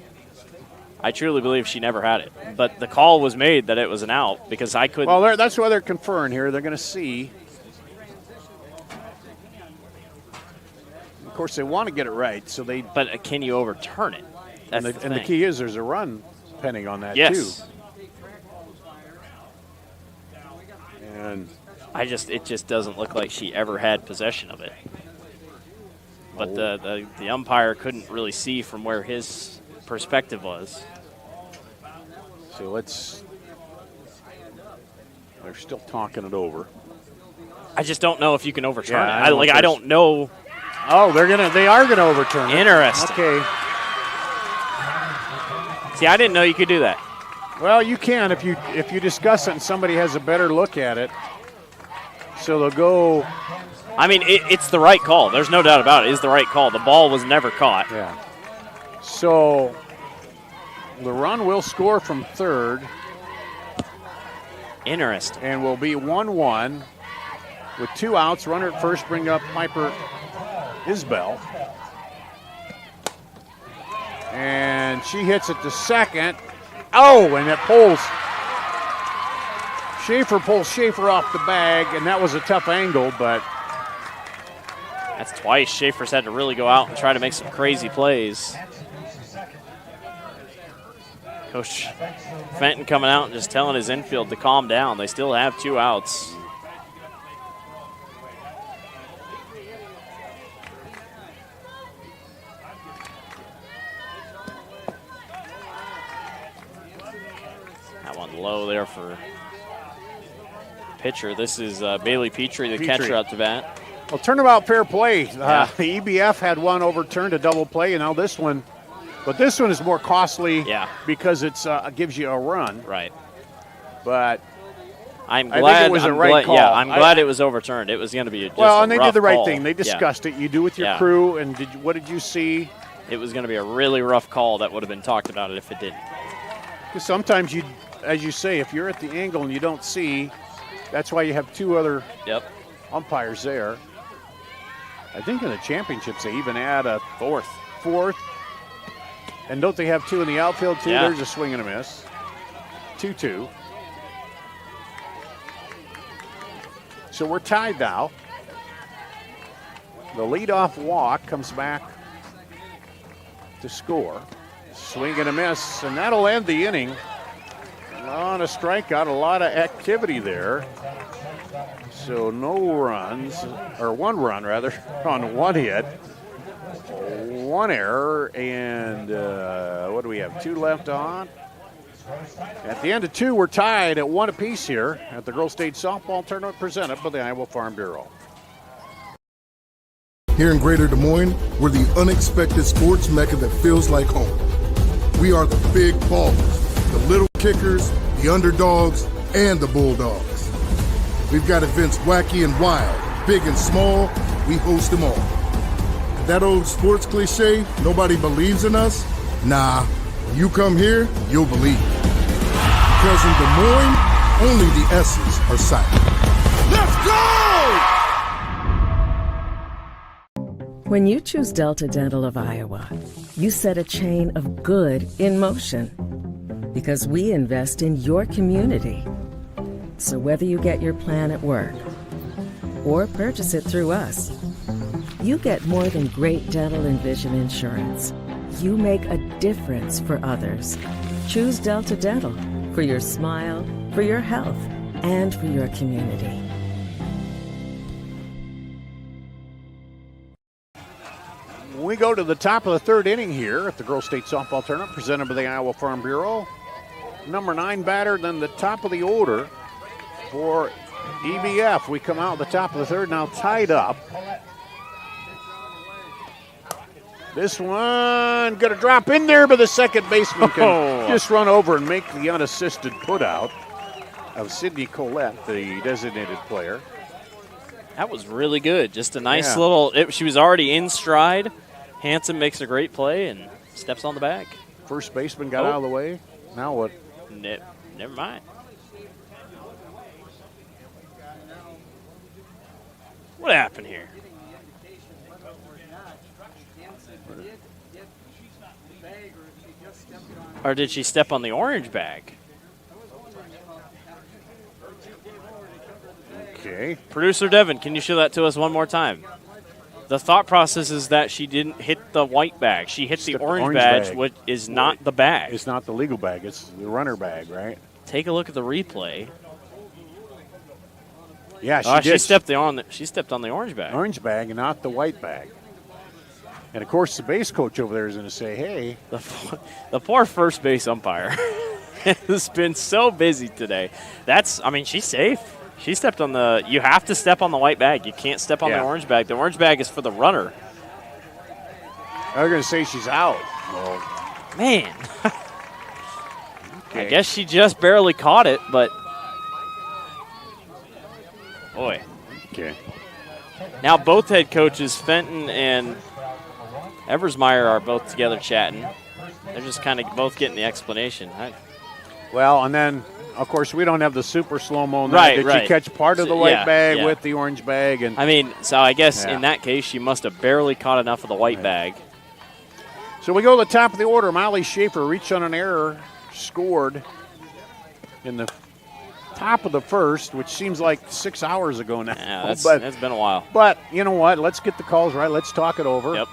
I truly believe she never had it. But the call was made that it was an out because I couldn't. Well, that's why they're conferring here. They're going to see. Of course, they want to get it right, so they. But can you overturn it? That's and the key is there's a run pending on that too. And it just doesn't look like she ever had possession of it. But the umpire couldn't really see from where his perspective was. So they're still talking it over. I just don't know if you can overturn it. I don't know. Oh, they are gonna overturn it. Interesting. Okay. See, I didn't know you could do that. Well, you can if you discuss it and somebody has a better look at it. So they'll go. I mean, it's the right call. There's no doubt about it. It's the right call. The ball was never caught. Yeah. So the run will score from third. Interesting. And will be 1-1 with 2 outs. Runner at first, bring up Piper Isbell. And she hits it to second. Oh, and it pulls. Schaefer pulls Schaefer off the bag, and that was a tough angle, but. That's twice Schaefer's had to really go out and try to make some crazy plays. Coach Fenton coming out and just telling his infield to calm down. They still have 2 outs. That one low there for pitcher. This is Bailey Petrie, the catcher out to bat. Well, turnabout fair play. The EBF had one overturned, a double play, and now this one. But this one is more costly because it gives you a run. Right. But I think it was the right call. Yeah, I'm glad it was overturned. It was going to be and they did the right call. thing. They discussed it. You do with your crew, and what did you see? It was going to be a really rough call that would have been talked about if it didn't. Because sometimes you, as you say, if you're at the angle and you don't see, that's why you have 2 other umpires there. I think in the championships they even add a fourth. And don't they have 2 in the outfield too? Yeah. There's a swing and a miss. 2-2. So we're tied now. The leadoff walk comes back to score. Swing and a miss, and that'll end the inning. On a strikeout, a lot of activity there. So no runs, or 1 run rather, on 1 hit. 1 error, and what do we have? 2 left on. At the end of 2, we're tied at 1 apiece here at the Girls State Softball Tournament presented by the Iowa Farm Bureau. Here in Greater Des Moines, we're the unexpected sports mecca that feels like home. We are the big ballers, the little kickers, the underdogs, and the bulldogs. We've got events wacky and wild, big and small, we host them all. That old sports cliche, nobody believes in us? Nah, when you come here, you'll believe. Because in Des Moines, only the S's are silent. Let's go! When you choose Delta Dental of Iowa, you set a chain of good in motion. Because we invest in your community. So whether you get your plan at work or purchase it through us, you get more than great dental and vision insurance. You make a difference for others. Choose Delta Dental for your smile, for your health, and for your community. We go to the top of the 3rd inning here at the Girls State Softball Tournament presented by the Iowa Farm Bureau. Number 9 batter, then the top of the order for EBF. We come out at the top of the 3rd, now tied up. This one going to drop in there, but the second baseman can just run over and make the unassisted putout of Sydney Collette, the designated player. That was really good. Just a nice little, she was already in stride. Hanson makes a great play and steps on the bag. First baseman got out of the way. Now what? Never mind. What happened here? Or did she step on the orange bag? Okay. Producer Devin, can you show that to us one more time? The thought process is that she didn't hit the white bag. She hit the orange badge, which is not the bag. It's not the legal bag. It's the runner bag, right? Take a look at the replay. Yeah, she did. She stepped on the orange bag. Orange bag and not the white bag. And, of course, the base coach over there is going to say, hey. The poor first base umpire has been so busy today. She's safe. She stepped on you have to step on the white bag. You can't step on the orange bag. The orange bag is for the runner. They're going to say she's out. Well, man. Okay. I guess she just barely caught it, but boy. Okay. Now both head coaches, Fenton and Eversmeyer, are both together chatting. They're just kind of both getting the explanation. Well, and then, of course, we don't have the super slow-mo. Right. Did she catch part of the white bag with the orange bag? And I mean, so I guess in that case, she must have barely caught enough of the white bag. So we go to the top of the order. Molly Schaefer reached on an error, scored in the top of the first, which seems like 6 hours ago now. Yeah, that's been a while. But you know what? Let's get the calls right. Let's talk it over. Yep.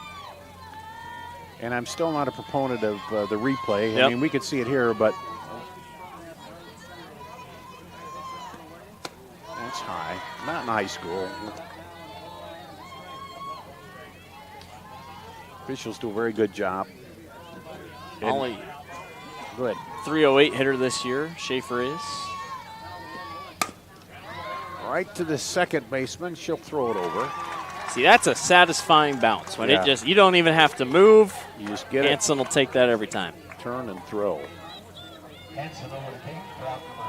And I'm still not a proponent of the replay. Yep. I mean, we could see it here, but that's high. Not in high school. Officials do a very good job. Only good 308 hitter this year, Schaefer is. Right to the second baseman. She'll throw it over. See, that's a satisfying bounce. When you don't even have to move. You just get Hanson will take that every time. Turn and throw. It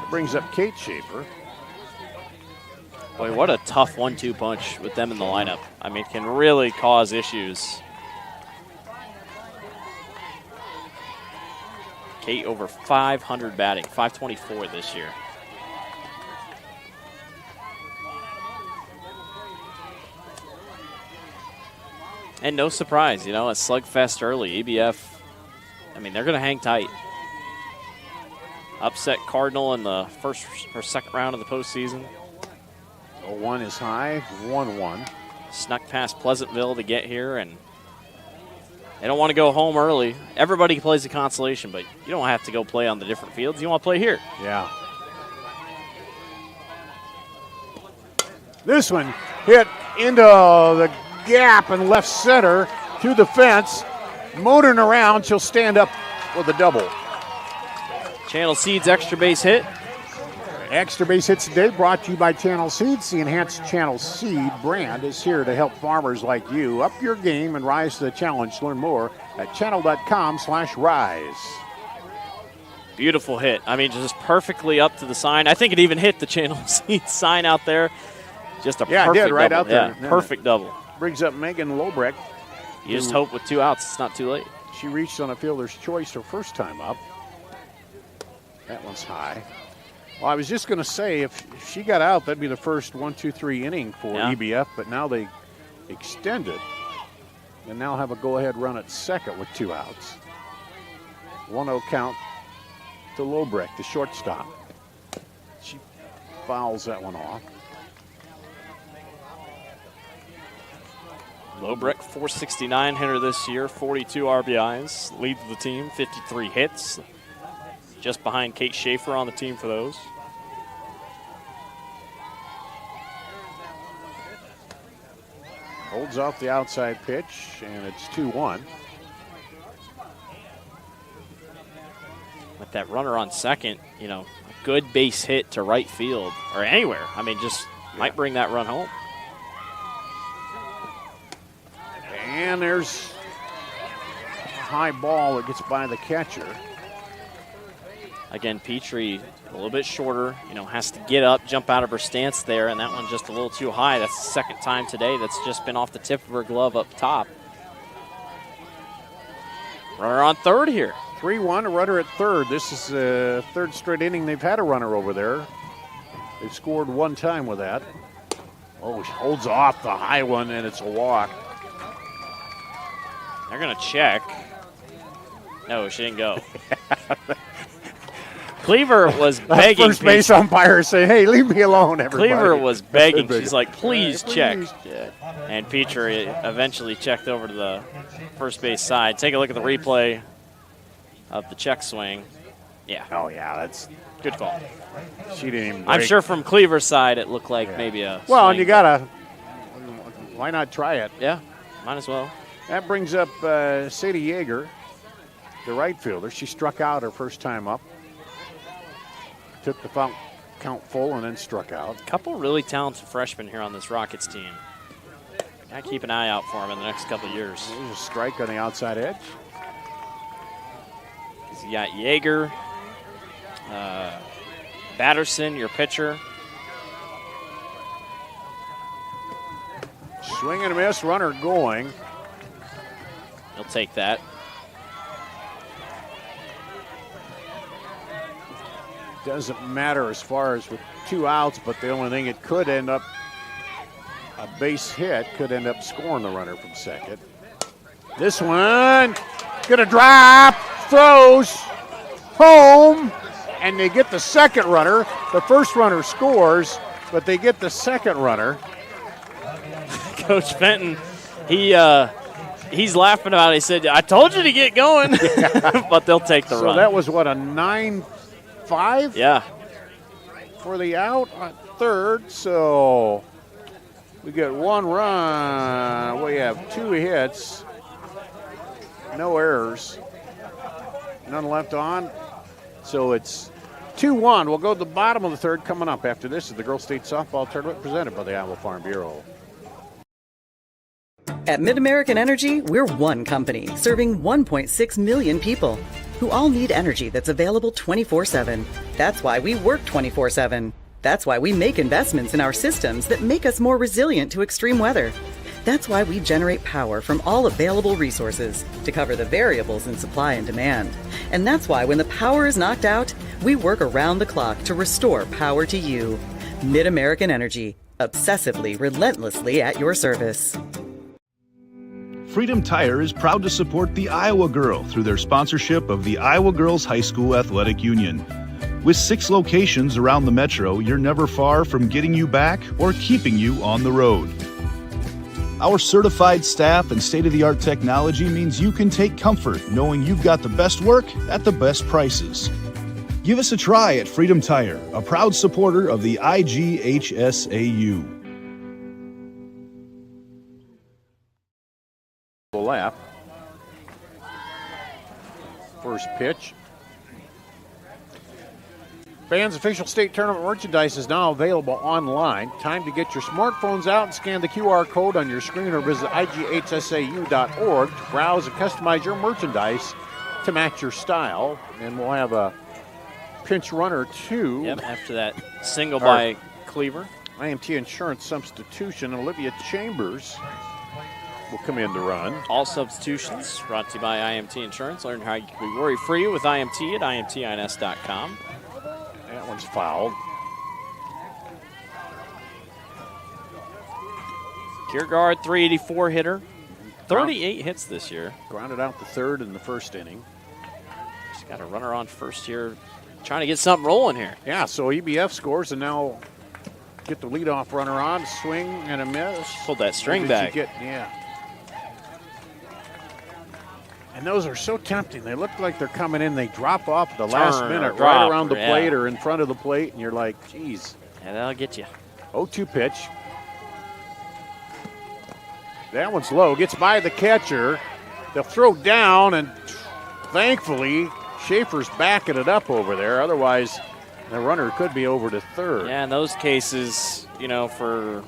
brings up Kate Schaefer. Boy, what a tough 1-2 punch with them in the lineup. I mean, it can really cause issues. Kate over 500 batting, 524 this year. And no surprise, a slugfest early. EBF, I mean, they're going to hang tight. Upset Cardinal in the first or second round of the postseason. 0-1 is high, 1-1. Snuck past Pleasantville to get here, and they don't want to go home early. Everybody plays the consolation, but you don't have to go play on the different fields. You want to play here. Yeah. This one hit into the gap in left center through the fence. Motoring around, she'll stand up with a double. Channel Seeds extra base hit. Extra base hits today brought to you by Channel Seeds. The enhanced Channel Seed brand is here to help farmers like you up your game and rise to the challenge. Learn more at channel.com/rise. Beautiful hit. I mean, just perfectly up to the sign. I think it even hit the Channel Seeds sign out there. Just a perfect it did, right double. out there. Yeah, perfect double. Brings up Megan Lobrecht. You just hope with 2 outs it's not too late. She reached on a fielder's choice her first time up. That one's high. Well, I was just going to say, if she got out, that'd be the first 1-2-3 inning for EBF, but now they extended and now have a go-ahead run at second with 2 outs. 1-0 count to Lobrecht, the shortstop. She fouls that one off. Lobrecht, 469 hitter this year, 42 RBIs, leads the team, 53 hits. Just behind Kate Schaefer on the team for those. Holds off the outside pitch, and it's 2-1. With that runner on second, a good base hit to right field or anywhere. I mean, just might bring that run home. And there's a high ball that gets by the catcher. Again, Petrie a little bit shorter, has to get up, jump out of her stance there, and that one just a little too high. That's the second time today that's just been off the tip of her glove up top. Runner on third here. 3-1, a runner at third. This is the third straight inning they've had a runner over there. They've scored one time with that. Oh, she holds off the high one, and it's a walk. They're going to check. No, she didn't go. Cleaver was begging. First base umpire saying, hey, leave me alone, everybody. Cleaver was begging. She's like, please check. And Petrie eventually checked over to the first base side. Take a look at the replay of the check swing. Yeah. Oh, yeah, that's good call. She didn't even break. I'm sure from Cleaver's side it looked like maybe a well, swing. And you got to, why not try it? Yeah, might as well. That brings up Sadie Yeager, the right fielder. She struck out her first time up. Took the count full and then struck out. A couple really talented freshmen here on this Rockets team. Gotta keep an eye out for them in the next couple of years. There's a strike on the outside edge. You got Yeager, Batterson, your pitcher. Swing and a miss, runner going. He'll take that. Doesn't matter as far as with 2 outs, but the only thing it could end up, a base hit, could end up scoring the runner from second. This one, gonna drop, throws, home, and they get the second runner. The first runner scores, but they get the second runner. Coach Fenton, he's laughing about it. He said, I told you to get going, but they'll take the run. So that was what, a 9-5? Yeah. For the out on third, so we get 1 run. We have 2 hits, no errors, none left on. So it's 2-1. We'll go to the bottom of the third. Coming up after this is the Girls State Softball Tournament presented by the Iowa Farm Bureau. At MidAmerican Energy, we're one company serving 1.6 million people who all need energy that's available 24/7. That's why we work 24/7. That's why we make investments in our systems that make us more resilient to extreme weather. That's why we generate power from all available resources to cover the variables in supply and demand. And that's why when the power is knocked out, we work around the clock to restore power to you. MidAmerican Energy, obsessively, relentlessly at your service. Freedom Tire is proud to support the Iowa Girl through their sponsorship of the Iowa Girls High School Athletic Union. With 6 locations around the metro, you're never far from getting you back or keeping you on the road. Our certified staff and state-of-the-art technology means you can take comfort knowing you've got the best work at the best prices. Give us a try at Freedom Tire, a proud supporter of the IGHSAU. Left. First pitch. Fans, official state tournament merchandise is now available online. Time to get your smartphones out and scan the QR code on your screen or visit IGHSAU.org to browse and customize your merchandise to match your style. And we'll have a pinch runner, too. Yep, after that single by Cleaver. IMT insurance substitution. Olivia Chambers will come in to run. All substitutions brought to you by IMT Insurance. Learn how you can be worry-free with IMT at IMTINS.com. That one's fouled. Kiergaard, 384 hitter. 38 hits this year. Grounded out the third in the first inning. Just got a runner on first here. Trying to get something rolling here. Yeah, so EBF scores and now get the leadoff runner on. Swing and a miss. Pulled that string back. Yeah. And those are so tempting. They look like they're coming in. They drop off at the last minute, right around the plate or in front of the plate, and you're like, geez. Yeah, that'll get you. 0-2 pitch. That one's low. Gets by the catcher. They'll throw down, and thankfully, Schaefer's backing it up over there. Otherwise, the runner could be over to third. Yeah, in those cases, you know, for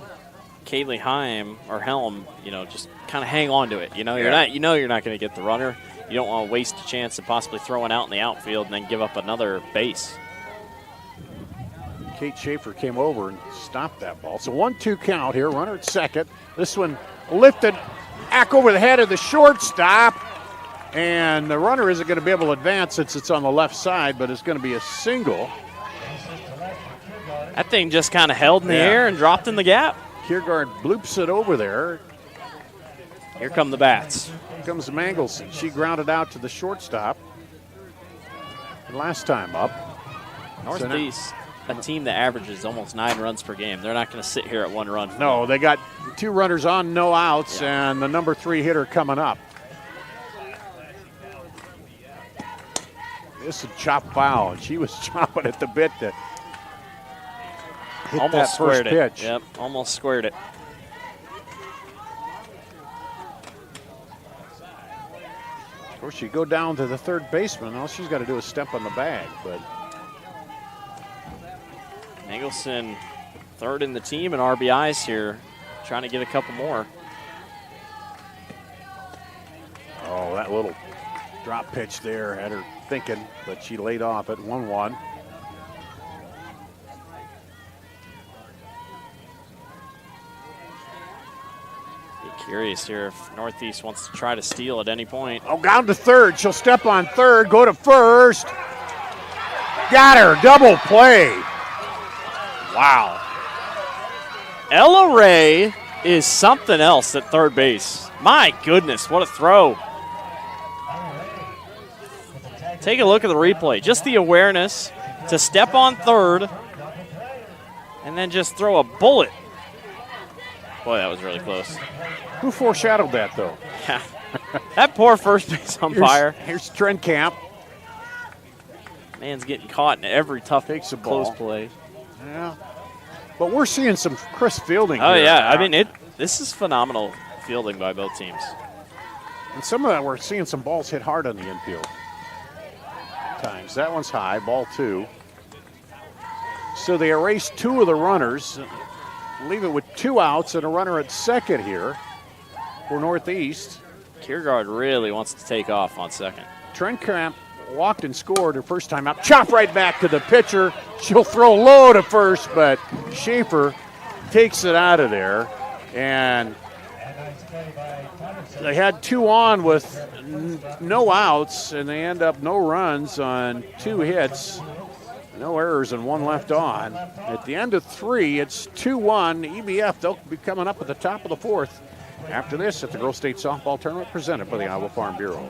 Kaylee Heim or Helm, you know, just kind of hang on to it. You know, you're not going to get the runner. You don't want to waste a chance of possibly throwing out in the outfield and then give up another base. Kate Schaefer came over and stopped that ball. So 1-2 count here. Runner at second. This one lifted back over the head of the shortstop. And the runner isn't going to be able to advance since it's on the left side, but it's going to be a single. That thing just kind of held in the air and dropped in the gap. Kiergaard bloops it over there. Here come the bats. Here comes Mangelson. She grounded out to the shortstop. And last time up. Northeast, a team that averages almost 9 runs per game. They're not going to sit here at 1 run. No, they got 2 runners on, no outs, and the number 3 hitter coming up. This is chop foul, and she was chopping at the bit to hit almost that first pitch. Yep, almost squared it. Of course, you go down to the third baseman. All she's got to do is step on the bag. But Mangelson, third in the team in RBIs here, trying to get a couple more. Oh, that little drop pitch there had her thinking, but she laid off at 1-1. Curious here if Northeast wants to try to steal at any point. Oh, down to third. She'll step on third, go to first. Got her. Double play. Wow. Ella Ray is something else at third base. My goodness, what a throw. Take a look at the replay. Just the awareness to step on third and then just throw a bullet. Boy, that was really close. Who foreshadowed that, though? That poor first base umpire. Here's Trent Camp. Man's getting caught in every tough close play. Yeah. But we're seeing some crisp fielding Oh, here. yeah. I mean, this is phenomenal fielding by both teams. And some of that, we're seeing some balls hit hard on the infield. Times. That one's high, ball 2. So they erase 2 of the runners, leave it with 2 outs and a runner at second here for Northeast. Kiergaard really wants to take off on second. Trent Camp walked and scored her first time out. Chop right back to the pitcher. She'll throw low to first, but Schaefer takes it out of there. And they had 2 on with no outs, and they end up no runs on 2 hits. No errors and 1 left on. At the end of 3, it's 2-1. EBF, they'll be coming up at the top of the 4th. After this, at the Girls State Softball Tournament presented by the Iowa Farm Bureau.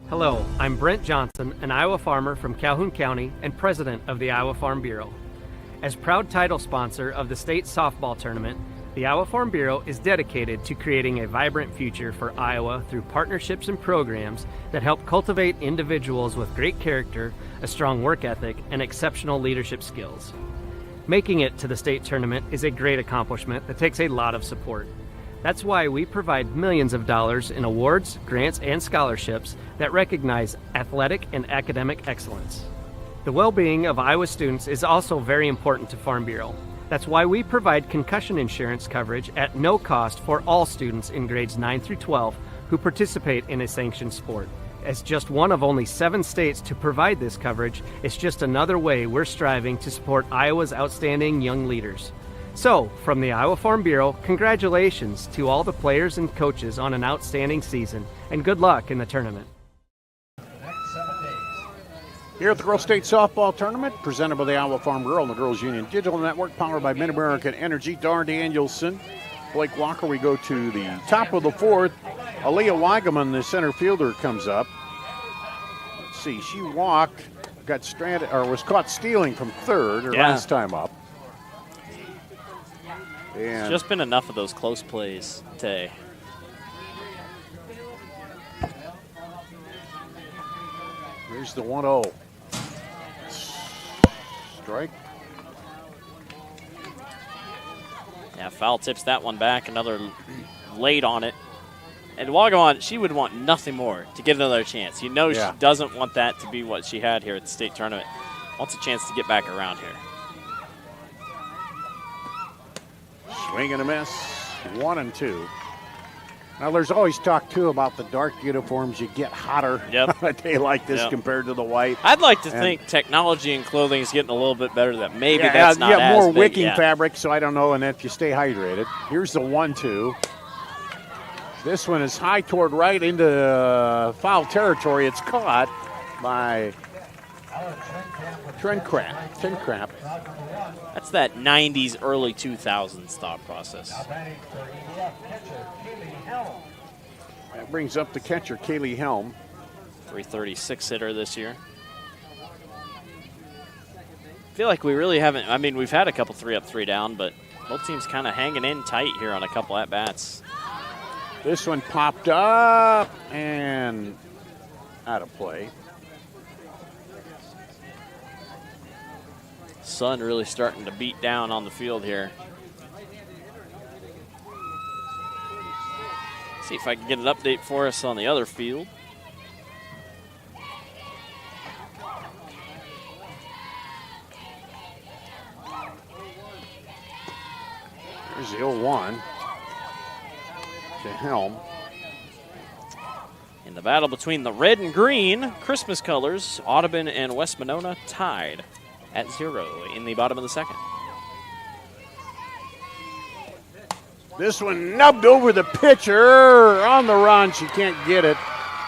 Hello, I'm Brent Johnson, an Iowa farmer from Calhoun County and president of the Iowa Farm Bureau. As proud title sponsor of the state softball tournament, the Iowa Farm Bureau is dedicated to creating a vibrant future for Iowa through partnerships and programs that help cultivate individuals with great character, a strong work ethic, and exceptional leadership skills. Making it to the state tournament is a great accomplishment that takes a lot of support. That's why we provide millions of dollars in awards, grants, and scholarships that recognize athletic and academic excellence. The well-being of Iowa students is also very important to Farm Bureau. That's why we provide concussion insurance coverage at no cost for all students in grades 9 through 12 who participate in a sanctioned sport. As just one of only 7 states to provide this coverage, it's just another way we're striving to support Iowa's outstanding young leaders. So, from the Iowa Farm Bureau, congratulations to all the players and coaches on an outstanding season, and good luck in the tournament. Here at the Girls State Softball Tournament, presented by the Iowa Farm Bureau and the Girls Union Digital Network, powered by Mid-American Energy. Dar Danielson, Blake Walker. We go to the top of the 4th. Aaliyah Weigeman, the center fielder, comes up. Let's see, she walked, got stranded, or was caught stealing from third her last time up. And It's just been enough of those close plays today. Here's the 1-0. Strike. Yeah, foul tips that one back. Another late on it. And Wagamon, she would want nothing more to get another chance. You know she doesn't want that to be what she had here at the state tournament. Wants a chance to get back around here. Swing and a miss. 1-2. Now, there's always talk, too, about the dark uniforms. You get hotter on a day like this compared to the white. I'd like to think technology and clothing is getting a little bit better. That maybe that's not as more big. wicking fabric, so I don't know, and if you stay hydrated. Here's the 1-2. This one is high toward right into foul territory. It's caught by Trent Camp. That's that 90s, early 2000s thought process. That brings up the catcher, Kaylee Helm. 336 hitter this year. I feel like we really haven't, I mean, we've had a couple 3 up, 3 down, but both teams kind of hanging in tight here on a couple at-bats. This one popped up and out of play. Sun really starting to beat down on the field here. See if I can get an update for us on the other field. There's the 0-1 to Helm. In the battle between the red and green, Christmas colors, Audubon and West Monona tied at 0 in the bottom of the 2nd. This one nubbed over the pitcher. On the run, she can't get it.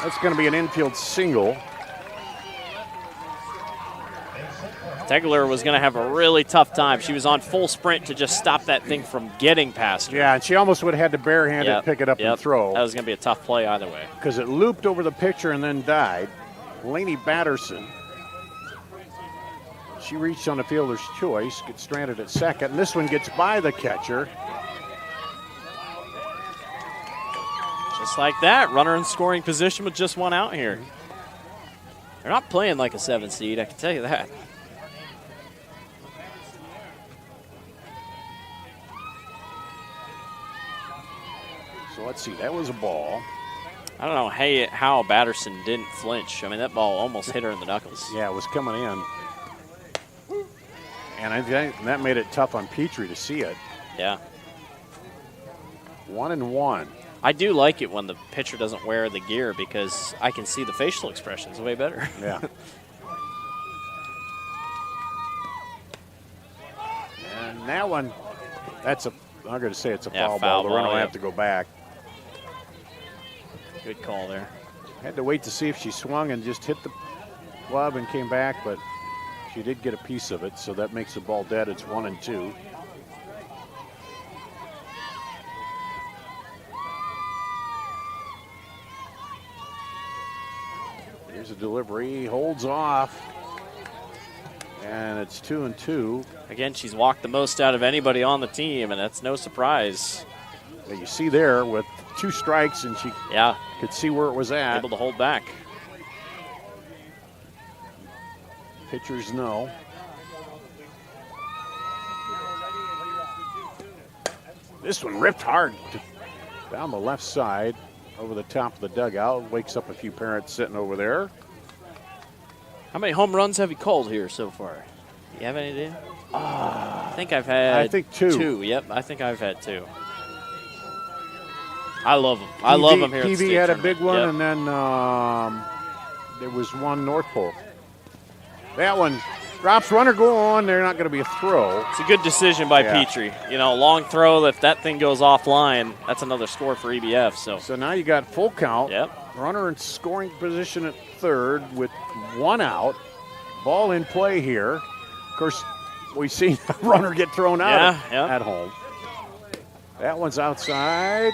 That's going to be an infield single. Tegler was going to have a really tough time. She was on full sprint to just stop that thing from getting past her. Yeah, and she almost would have had to barehand it, pick it up, and throw. That was going to be a tough play either way. Because it looped over the pitcher and then died. Lainey Batterson. She reached on the fielder's choice, gets stranded at second, and this one gets by the catcher. Just like that, runner in scoring position with just one out here. They're not playing like a 7 seed, I can tell you that. So let's see, that was a ball. I don't know how Batterson didn't flinch. I mean, that ball almost hit her in the knuckles. Yeah, it was coming in. And I think that made it tough on Petrie to see it. Yeah. 1-1. I do like it when the pitcher doesn't wear the gear because I can see the facial expressions way better. Yeah. And that one, I'm going to say it's a foul ball. The runner will have to go back. Good call there. Had to wait to see if she swung and just hit the glove and came back, but she did get a piece of it, so that makes the ball dead. It's 1-2. Here's a delivery, holds off, and it's 2-2. Again, she's walked the most out of anybody on the team, and that's no surprise. Yeah, you see there with 2 strikes, and she could see where it was at. Able to hold back. Pitchers know. This one ripped hard down the left side over the top of the dugout. Wakes up a few parents sitting over there. How many home runs have you called here so far? You have any idea? I think I've had I think 2. 2, yep. I think I've had 2. I love them. I love them here at the state had a tournament. big one, and then there was one North Pole. That one drops, runner go on. They're not going to be a throw. It's a good decision by Petrie. You know, long throw. If that thing goes offline, that's another score for EBF. So now you got full count. Yep. Runner in scoring position at third with 1 out. Ball in play here. Of course, we've seen a runner get thrown out at home. That one's outside.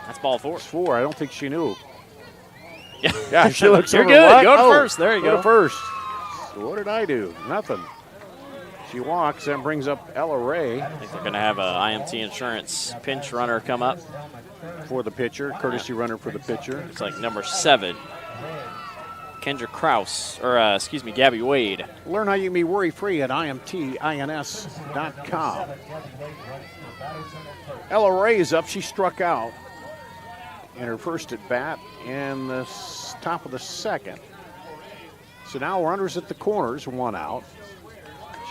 That's ball 4. It's 4. I don't think she knew. Yeah, she looks You're over. good. What? Go to first. There you go. To first. So what did I do? Nothing. She walks and brings up Ella Ray. I think they're going to have a IMT Insurance pinch runner come up for the pitcher, courtesy runner for the pitcher. It's like number 7, Kendra Kraus, or Gabby Wade. Learn how you can be worry-free at imtins.com. Ella Ray is up. She struck out in her first at bat in the top of the second. So now runners at the corners, 1 out.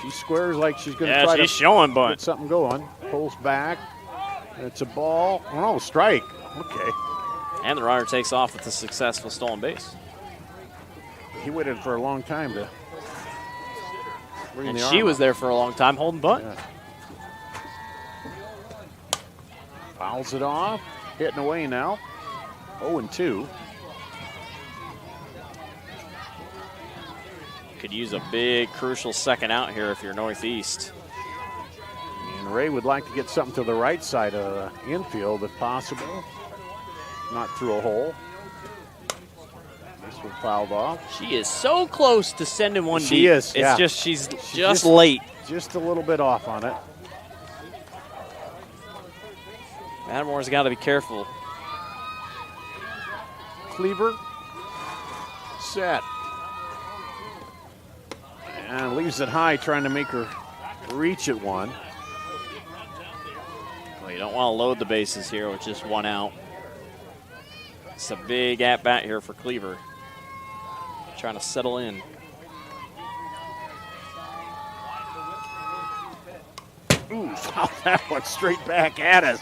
She squares like she's going to try to showing bunt. Get something going. Pulls back. And it's a ball. Oh, strike. Okay. And the runner takes off with a successful stolen base. He waited for a long time to bring and the she arm was up. there for a long time holding bunt. Yeah. Fouls it off. Hitting away now. 0-2. Could use a big, crucial second out here if you're Northeast. And Ray would like to get something to the right side of the infield if possible. Not through a hole. This one fouled off. She is so close to sending one deep. She is, It's just she's just late. Just a little bit off on it. Mattamore's got to be careful. Cleaver. Set. And leaves it high, trying to make her reach at one. Well, you don't want to load the bases here with just 1 out. It's a big at-bat here for Cleaver. Trying to settle in. Ooh, foul that one straight back at us.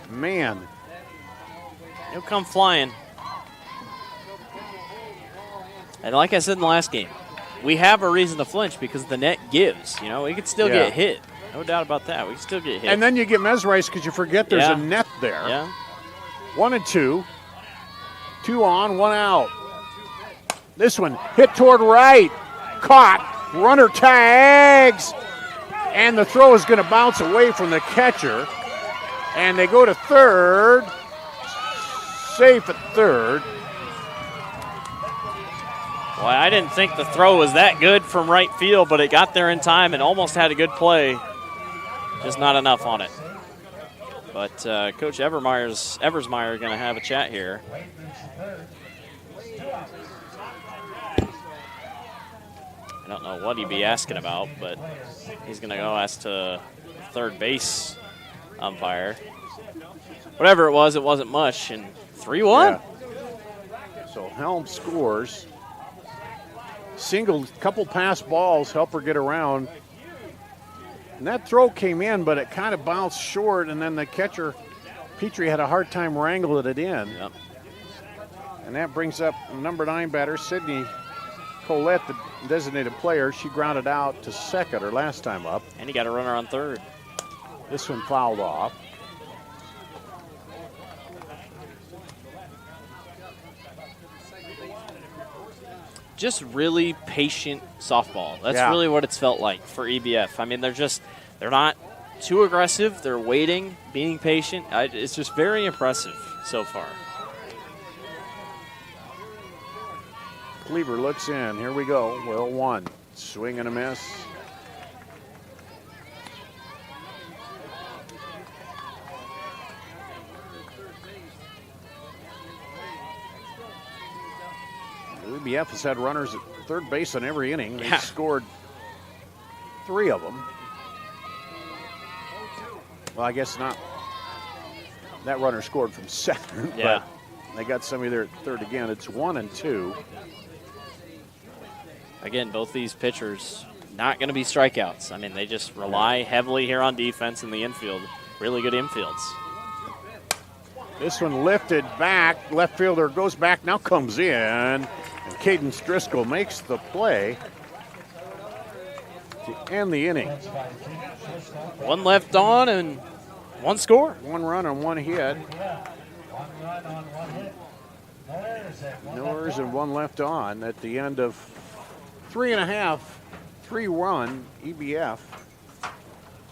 Man. He'll come flying. And like I said in the last game, we have a reason to flinch because the net gives. You know, we could still get hit. No doubt about that. We can still get hit. And then you get mesmerized because you forget there's a net there. Yeah. 1 and 2. 2 on, 1 out. This one hit toward right. Caught. Runner tags. And the throw is going to bounce away from the catcher. And they go to third. Safe at third. Well, I didn't think the throw was that good from right field, but it got there in time and almost had a good play. Just not enough on it. But Coach Eversmeyer going to have a chat here. I don't know what he'd be asking about, but he's going to go ask to third base umpire. Whatever it wasn't much, and 3-1. Yeah. So Helm scores. Single, couple pass balls help her get around. And that throw came in, but it kind of bounced short, and then the catcher, Petrie, had a hard time wrangling it in. Yep. And that brings up number 9 batter, Sydney Colette, the designated player. She grounded out to second her last time up. And he got a runner on third. This one fouled off. Just really patient softball. That's really what it's felt like for EBF. I mean, they're not too aggressive. They're waiting, being patient. It's just very impressive so far. Cleaver looks in. Here we go. Well, 1. Swing and a miss. UBF has had runners at third base on every inning. They've scored 3 of them. Well, I guess not. That runner scored from second, but they got somebody there at third again. It's 1 and 2. Again, both these pitchers not going to be strikeouts. I mean, they just rely heavily here on defense in the infield. Really good infields. This one lifted back. Left fielder goes back, now comes in. And Cadence Driscoll makes the play to end the inning. 1 left on and 1 score. 1 run on 1 hit. No errors and 1 left on at the end of 3.5, 3-run EBF.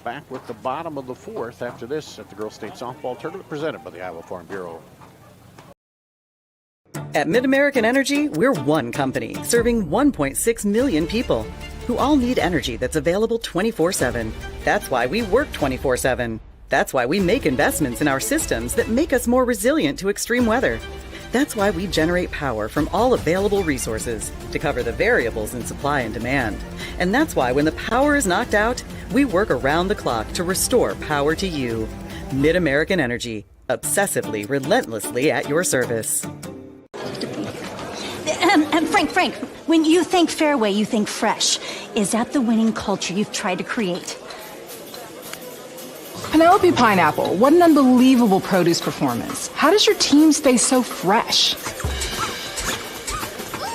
Back with the bottom of the 4th after this at the Girls State Softball Tournament presented by the Iowa Farm Bureau. At MidAmerican Energy, we're one company serving 1.6 million people who all need energy that's available 24/7. That's why we work 24/7. That's why we make investments in our systems that make us more resilient to extreme weather. That's why we generate power from all available resources to cover the variables in supply and demand. And that's why when the power is knocked out, we work around the clock to restore power to you. MidAmerican Energy, obsessively, relentlessly at your service. Frank, when you think Fairway, you think fresh. Is that the winning culture you've tried to create? Penelope Pineapple, what an unbelievable produce performance. How does your team stay so fresh?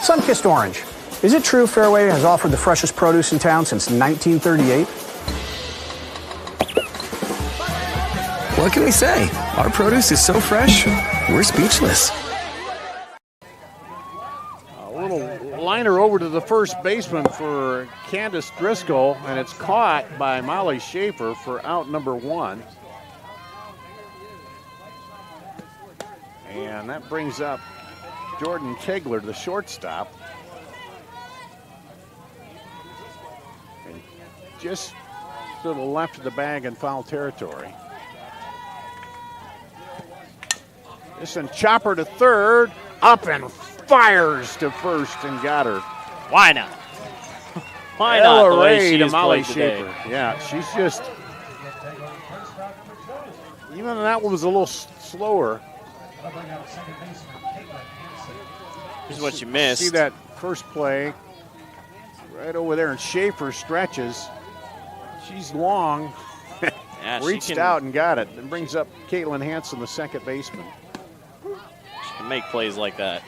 Sunkissed Orange. Is it true Fairway has offered the freshest produce in town since 1938? What can we say? Our produce is so fresh, we're speechless. A little liner over to the first baseman for Candace Driscoll, and it's caught by Molly Schaefer for out number 1. And that brings up Jordan Kegler, the shortstop. And just to the left of the bag in foul territory. This one chopper to third, up and fires to first and got her. Why not? Why not? The way she to is Molly played today. Schaefer. Yeah, she's just, even that one was a little slower. Here's what you missed. See that first play right over there, and Schaefer stretches. She's long, Yeah, reached out and got it. And brings up Caitlin Hanson, the second baseman. She can make plays like that.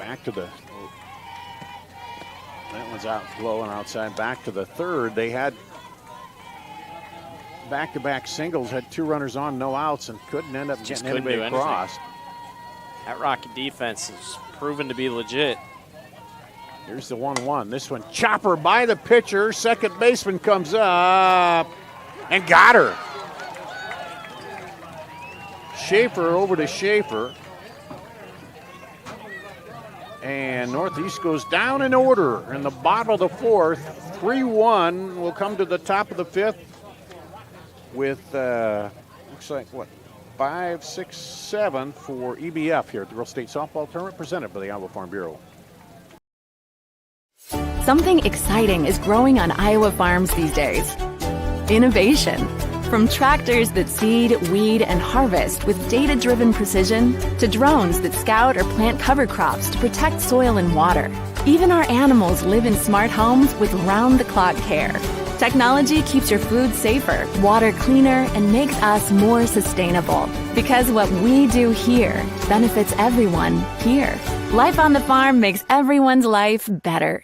Back to the, that one's out low and outside. Back to the third. They had back-to-back singles, had 2 runners on, no outs, and couldn't end up getting anybody across. That Rocket defense is proven to be legit. Here's the 1-1. This one, chopper by the pitcher. Second baseman comes up and got her. Schaefer over to Schaefer. And Northeast goes down in order in the bottom of the fourth. 3-1 will come to the top of the fifth with, looks like, what, 5, 6, 7 for EBF here at the Girls State Softball Tournament presented by the Iowa Farm Bureau. Something exciting is growing on Iowa farms these days. Innovation. From tractors that seed, weed, and harvest with data-driven precision to drones that scout or plant cover crops to protect soil and water. Even our animals live in smart homes with round-the-clock care. Technology keeps your food safer, water cleaner, and makes us more sustainable. Because what we do here benefits everyone here. Life on the farm makes everyone's life better.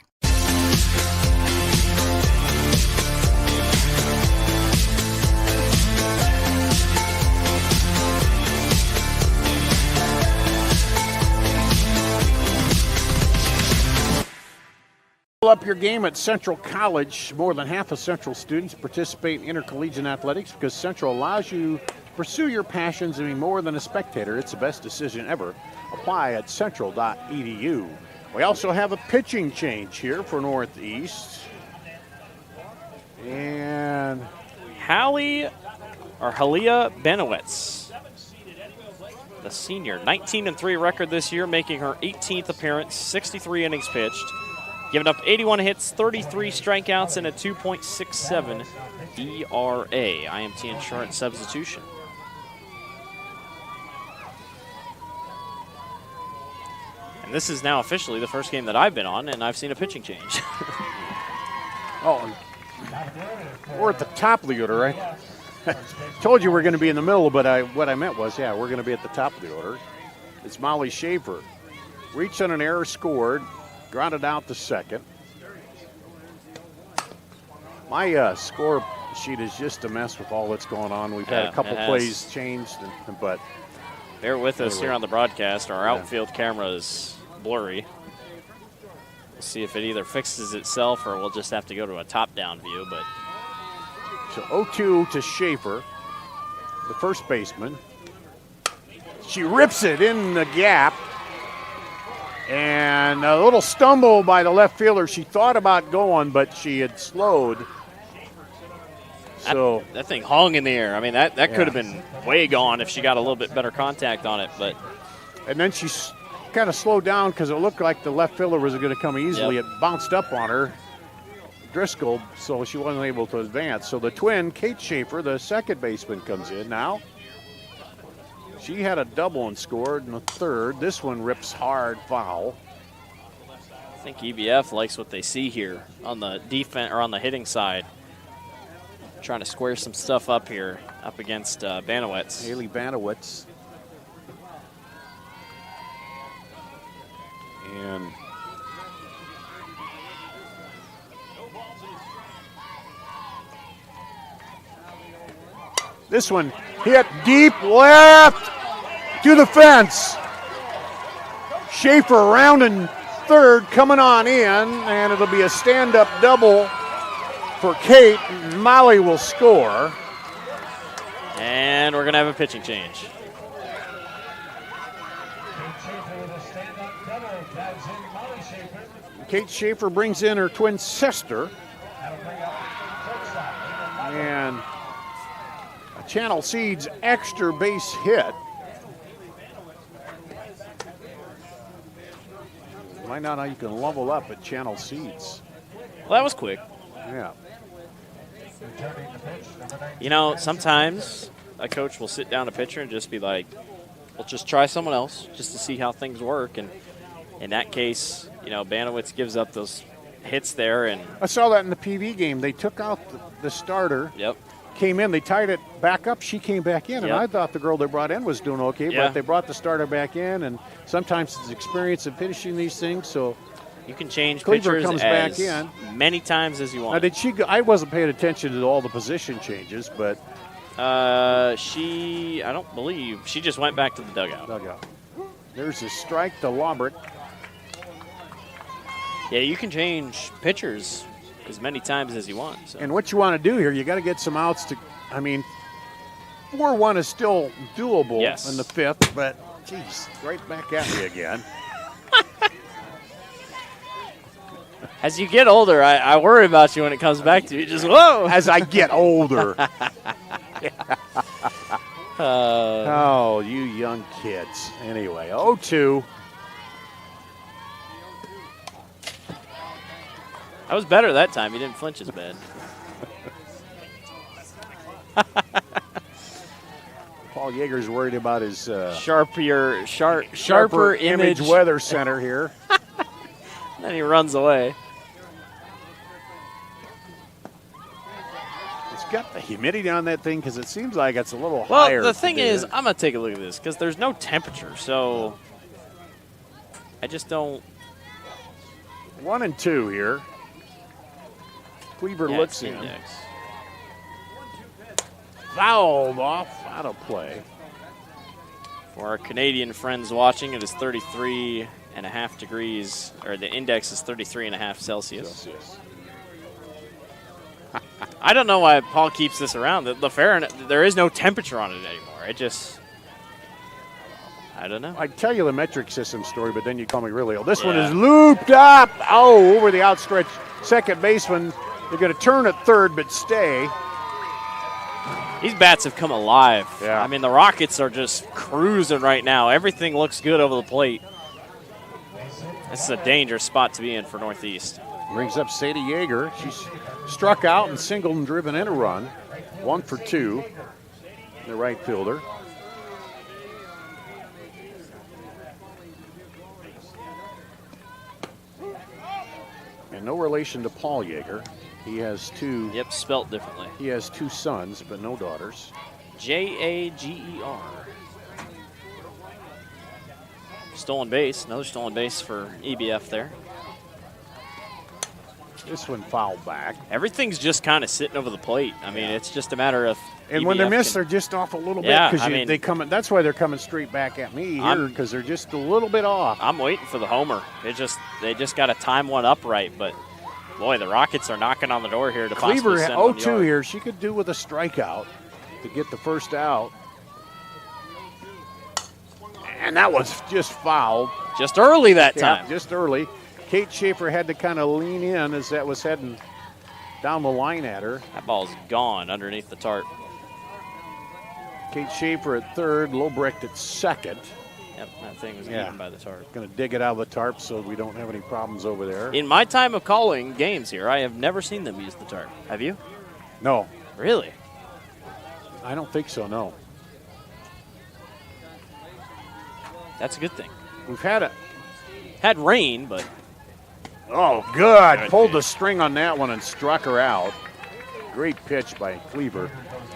Up your game at Central College. More than half of Central students participate in intercollegiate athletics because Central allows you to pursue your passions and be more than a spectator. It's the best decision ever. Apply at central.edu. We also have a pitching change here for Northeast. And Halia Benowitz, the senior, 19-3 record this year, making her 18th appearance, 63 innings pitched. Giving up 81 hits, 33 strikeouts, and a 2.67 ERA. IMT insurance substitution. And this is now officially the first game that I've been on, and I've seen a pitching change. Oh, we're at the top of the order, right? Told you we're going to be in the middle, but what I meant was, yeah, we're going to be at the top of the order. It's Molly Schaefer. Reached on an error, scored. Grounded out to second. My score sheet is just a mess with all that's going on. We've had a couple plays changed, but bear with us here on the broadcast. Our outfield camera is blurry. We'll see if it either fixes itself or we'll just have to go to a top-down view. But so 0-2 to Schaefer, the first baseman. She rips it in the gap. And a little stumble by the left fielder. She thought about going, but she had slowed. So that thing hung in the air. I mean, that could have been way gone if she got a little bit better contact on it. And then she kind of slowed down because it looked like the left fielder was going to come easily. Yep. It bounced up on her, Driscoll, so she wasn't able to advance. So the twin, Kate Schaefer, the second baseman, comes in now. She had a double and scored in the third. This one rips hard foul. I think EBF likes what they see here on the defense or on the hitting side. Trying to square some stuff up here, up against Banowitz. Haley Banowitz. And this one hit deep left to the fence. Schaefer rounding third, coming on in, and it'll be a stand-up double for Kate. Molly will score. And we're going to have a pitching change. Kate Schaefer brings in her twin sister. And Channel Seeds extra base hit. Find out how you can level up at Channel Seeds. Well, that was quick. Yeah. You know, sometimes a coach will sit down a pitcher and just be like, well, just try someone else just to see how things work. And in that case, you know, Banowitz gives up those hits there. And I saw that in the PV game. They took out the starter. Yep. came in. They tied it back up. She came back in, and I thought the girl they brought in was doing okay, but they brought the starter back in, and sometimes it's experience of finishing these things. So you can change Cleaver pitchers comes back in many times as you want. Now, did she? I wasn't paying attention to all the position changes, but I don't believe she just went back to the dugout. There's a strike to Lobert. Yeah, you can change pitchers as many times as you want. So. And what you want to do here, you got to get some outs to. I mean, 4-1 is still doable in the fifth, but geez, right back at me again. As you get older, I worry about you when it comes back to you. Just whoa. As I get older. Oh, you young kids. Anyway, 0-2. I was better that time. He didn't flinch as bad. Paul Yeager's worried about his sharper image weather center here. Then he runs away. It's got the humidity on that thing because it seems like it's a little higher. Well, the thing is, I'm going to take a look at this because there's no temperature, so I just don't. 1-2 here. Cleaver looks in. Fouled off, out of play. For our Canadian friends watching, it is 33.5 degrees, or the index is 33.5 Celsius. I don't know why Paul keeps this around. The Fahrenheit, there is no temperature on it anymore. I don't know. I'd tell you the metric system story, but then you call me really old. This one is looped up. Oh, over the outstretched second baseman. They're going to turn at third, but stay. These bats have come alive. Yeah. I mean, the Rockets are just cruising right now. Everything looks good over the plate. This is a dangerous spot to be in for Northeast. Brings up Sadie Yeager. She's struck out and singled and driven in a run. 1 for 2. The right fielder. And no relation to Paul Yeager. He has two. Yep, spelt differently. He has 2 sons, but no daughters. Jager. Stolen base. Another stolen base for EBF there. This one fouled back. Everything's just kind of sitting over the plate. I mean, it's just a matter of. And when they're missed, they're just off a little bit because they come. That's why they're coming straight back at me here because they're just a little bit off. I'm waiting for the homer. They just got to time one up right, but boy, the Rockets are knocking on the door here to possibly send Cleaver 0-2 here. She could do with a strikeout to get the first out. And that was just fouled. Just early that time. Yeah, just early. Kate Schaefer had to kind of lean in as that was heading down the line at her. That ball's gone underneath the tarp. Kate Schaefer at third, Lobrecht at second. Yep, that thing was eaten by the tarp. Going to dig it out of the tarp so we don't have any problems over there. In my time of calling games here, I have never seen them use the tarp. Have you? No. Really? I don't think so, no. That's a good thing. We've had rain, but. Oh, good. Pulled the string on that one and struck her out. Great pitch by Cleaver.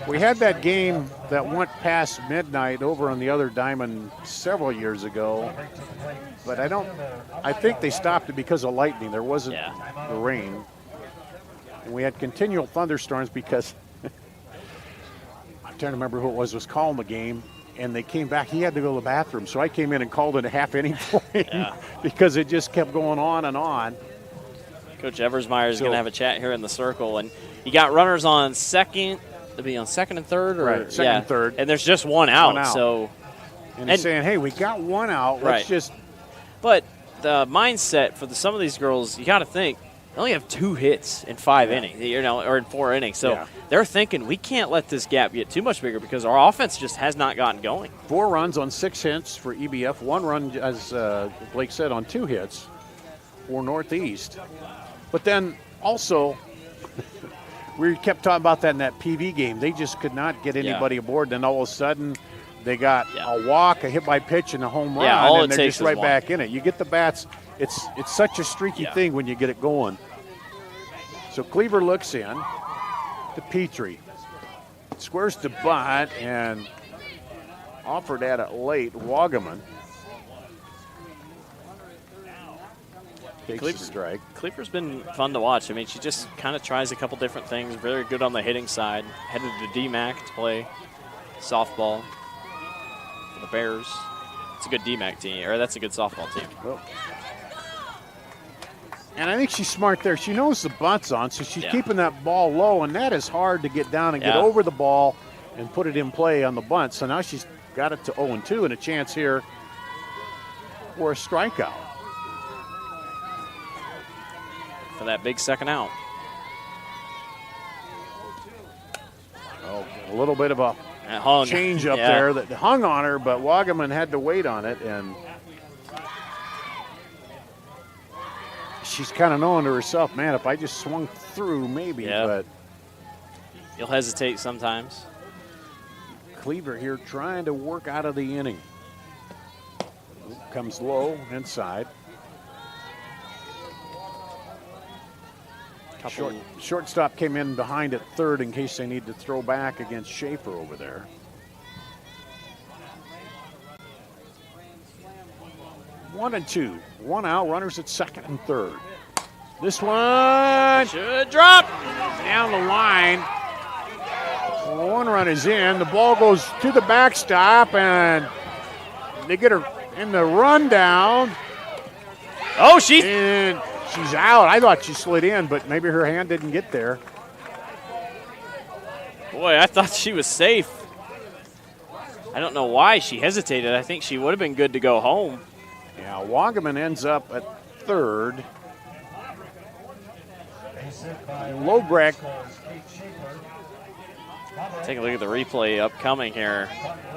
We had that game that went past midnight over on the other diamond several years ago, but I think they stopped it because of lightning. There wasn't the rain. And we had continual thunderstorms because I'm trying to remember who it was calling the game, and they came back. He had to go to the bathroom, so I came in and called it a half inning for him because it just kept going on and on. Coach Eversmeyer is going to have a chat here in the circle, and you got runners on second. To be on second and third, or right, second and third, and there's just one out. So, and he's saying, "Hey, we got one out. Let's just." But the mindset for some of these girls, you got to think they only have 2 hits in 5 innings, or in 4 innings. So they're thinking we can't let this gap get too much bigger because our offense just has not gotten going. 4 runs on 6 hits for EBF. 1 run, as Blake said, on 2 hits for Northeast. But then also. We kept talking about that in that PV game. They just could not get anybody aboard. Then all of a sudden, they got a walk, a hit by pitch, and a home run, and they're just right back in it. You get the bats. It's such a streaky thing when you get it going. So Cleaver looks in to Petrie. Squares to bunt and offered at it late. Wagaman takes the strike. Cleaver's been fun to watch. I mean, she just kind of tries a couple different things. Very good on the hitting side. Headed to DMAC to play softball for the Bears. It's a good DMAC team, or that's a good softball team. Oh. And I think she's smart there. She knows the bunt's on, so she's keeping that ball low, and that is hard to get down and get over the ball and put it in play on the bunt. So now she's got it to 0-2 and a chance here for a strikeout. For that big second out. Oh, a little bit of a change up there that hung on her, but Wagaman had to wait on it, and she's kind of knowing to herself, man, if I just swung through, maybe, but you'll hesitate sometimes. Cleaver here trying to work out of the inning. Comes low inside. Shortstop came in behind at third in case they need to throw back against Schaefer over there. One and two. One out. Runners at second and third. This one should drop down the line. One run is in. The ball goes to the backstop, and they get her in the rundown. Oh, she's out. I thought she slid in, but maybe her hand didn't get there. Boy, I thought she was safe. I don't know why she hesitated. I think she would have been good to go home. Yeah, Wagaman ends up at third. Lobrecht. Take a look at the replay upcoming here.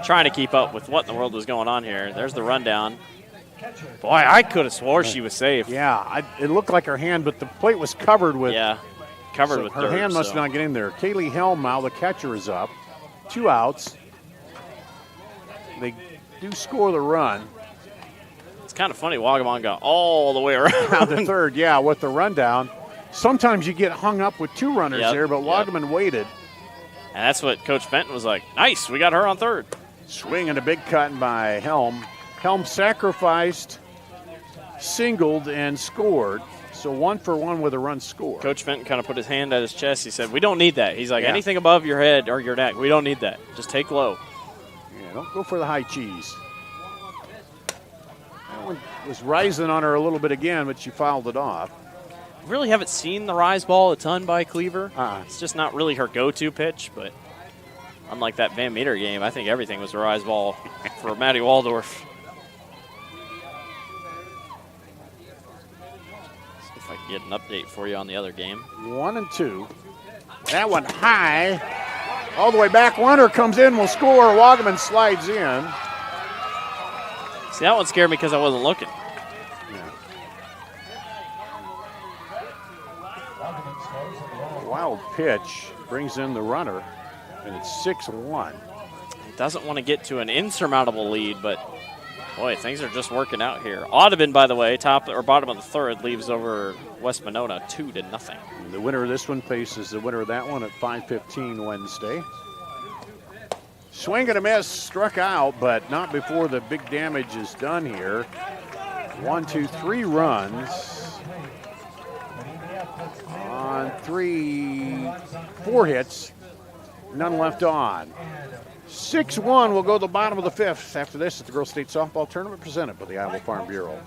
Trying to keep up with what in the world was going on here. There's the rundown. Boy, I could have swore she was safe. Yeah, it looked like her hand, but the plate was covered with. Covered with her dirt. Her hand must not get in there. Kaylee Helm now, the catcher, is up. 2 outs. They do score the run. It's kind of funny. Wagaman got all the way around to third, with the rundown. Sometimes you get hung up with 2 runners there, but Wagaman waited. And that's what Coach Fenton was like, nice, we got her on third. Swing and a big cut by Helm. Helm sacrificed, singled, and scored. So 1 for 1 with a run score. Coach Fenton kind of put his hand at his chest. He said, we don't need that. He's like, anything above your head or your neck, we don't need that. Just take low. Yeah, don't go for the high cheese. That one was rising on her a little bit again, but she fouled it off. Really haven't seen the rise ball a ton by Cleaver. It's just not really her go-to pitch, but unlike that Van Meter game, I think everything was a rise ball for Maddie Waldorf. See if I can get an update for you on the other game. 1 and 2. That one high. All the way back. Runner comes in, will score. Wagaman slides in. See, that one scared me because I wasn't looking. Wild pitch brings in the runner, and it's 6-1. Doesn't want to get to an insurmountable lead, but boy, things are just working out here. Audubon, by the way, top or bottom of the third, leaves over West Monona 2-0. And the winner of this one faces the winner of that one at 5:15 Wednesday. Swing and a miss, struck out, but not before the big damage is done here. 1, 2, 3 runs. On 4 hits, none left on. 6-1 will go to the bottom of the 5th. After this, at the Girls State Softball Tournament presented by the Iowa Farm Bureau.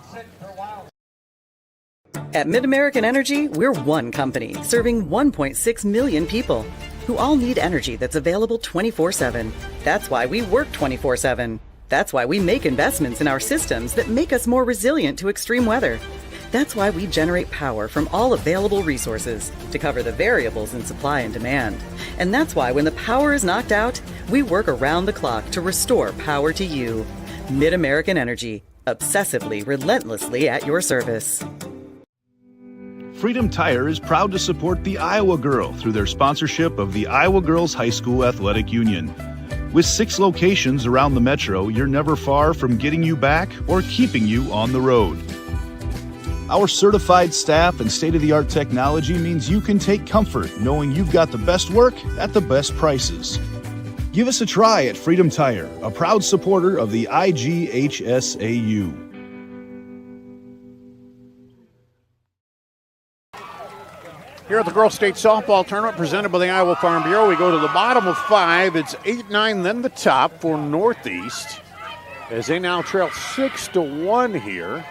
At Mid-American Energy, we're one company serving 1.6 million people who all need energy that's available 24/7. That's why we work 24/7. That's why we make investments in our systems that make us more resilient to extreme weather. That's why we generate power from all available resources to cover the variables in supply and demand. And that's why when the power is knocked out, we work around the clock to restore power to you. Mid-American Energy, obsessively, relentlessly at your service. Freedom Tire is proud to support the Iowa Girl through their sponsorship of the Iowa Girls High School Athletic Union. With 6 locations around the metro, you're never far from getting you back or keeping you on the road. Our certified staff and state-of-the-art technology means you can take comfort knowing you've got the best work at the best prices. Give us a try at Freedom Tire, a proud supporter of the IGHSAU. Here at the Girls State Softball Tournament presented by the Iowa Farm Bureau, we go to the bottom of 5. It's 8-9, then the top for Northeast, as they now trail 6-1 here.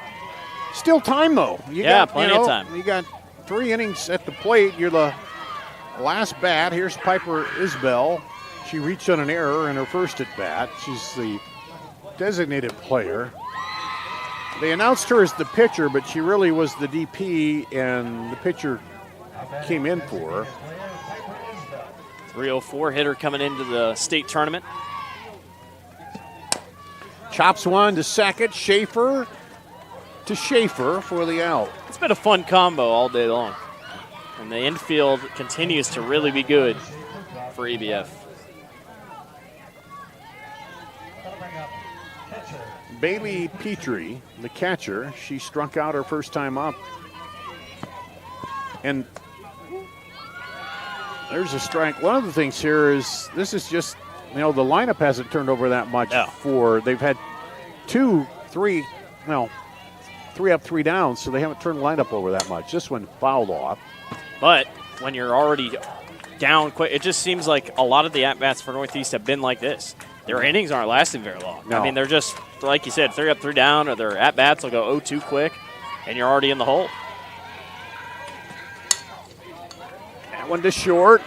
Still time, though. Plenty of time. You got 3 innings at the plate. You're the last bat. Here's Piper Isbell. She reached on an error in her first at bat. She's the designated player. They announced her as the pitcher, but she really was the DP, and the pitcher came in for her. 304 hitter coming into the state tournament. Chops one to second. Schaefer to Schaefer for the out. It's been a fun combo all day long. And the infield continues to really be good for EBF. Bailey Petrie, the catcher, she struck out her first time up. And there's a strike. One of the things here is this is just, the lineup hasn't turned over that much they've had 3 up, 3 down, so they haven't turned the lineup over that much. This one fouled off. But when you're already down quick, it just seems like a lot of the at-bats for Northeast have been like this. Their innings aren't lasting very long. No. I mean, they're just, like you said, 3 up, 3 down, or their at-bats will go 0-2 quick, and you're already in the hole. That one to short.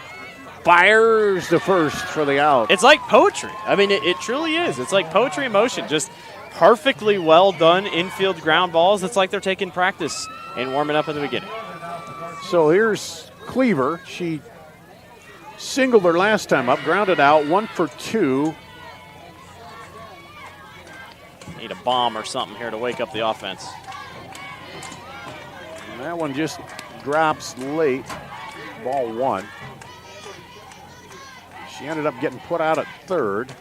Fires the first for the out. It's like poetry. I mean, it truly is. It's like poetry in motion. Just perfectly well done infield ground balls. It's like they're taking practice and warming up in the beginning. So here's Cleaver. She singled her last time up, grounded out, 1 for 2. Need a bomb or something here to wake up the offense. And that one just drops late. Ball 1. She ended up getting put out at third.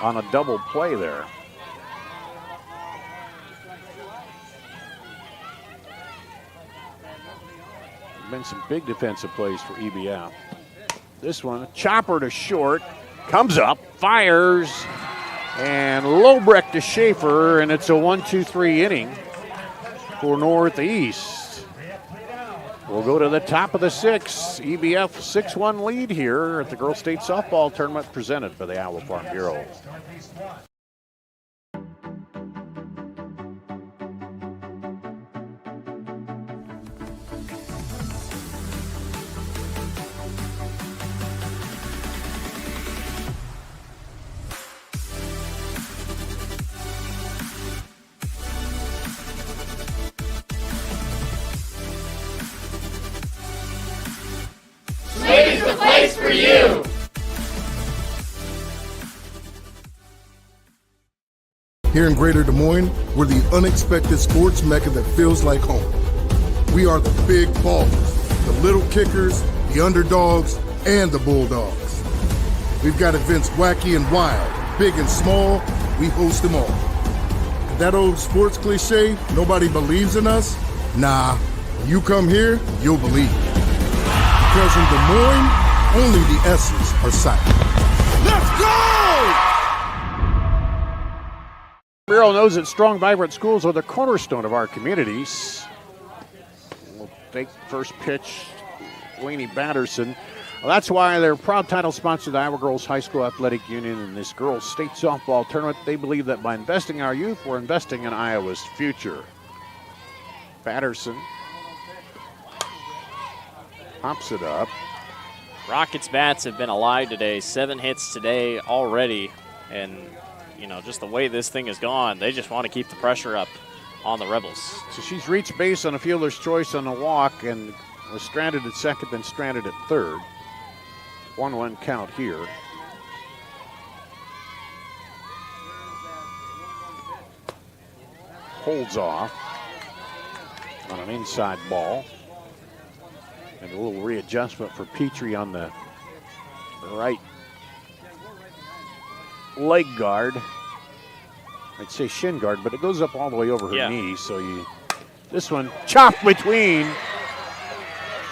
On a double play there. Been some big defensive plays for EBF. This one, chopper to short, comes up, fires, and Lobrecht to Schaefer, and it's a 1-2-3 inning for Northeast. We'll go to the top of the 6th. EBF 6-1 lead here at the Girls State Softball Tournament presented by the Iowa Farm Bureau. Slate's the place for you! Here in Greater Des Moines, we're the unexpected sports mecca that feels like home. We are the big ballers, the little kickers, the underdogs, and the bulldogs. We've got events wacky and wild, big and small, we host them all. And that old sports cliche, nobody believes in us? Nah, when you come here, you'll believe. Because in Des Moines, only the S's are silent. Let's go! Bureau knows that strong, vibrant schools are the cornerstone of our communities. We'll take first pitch, Lainey Batterson. Well, that's why they're proud title sponsor of the Iowa Girls High School Athletic Union in this girls' state softball tournament. They believe that by investing in our youth, we're investing in Iowa's future. Batterson pops it up. Rockets bats have been alive today. 7 hits today already. And, just the way this thing has gone, they just want to keep the pressure up on the Rebels. So she's reached base on a fielder's choice on a walk and was stranded at second, then stranded at third. 1-1 count here. Holds off on an inside ball. And a little readjustment for Petrie on the right leg guard. I'd say shin guard, but it goes up all the way over her knee. So this one chopped between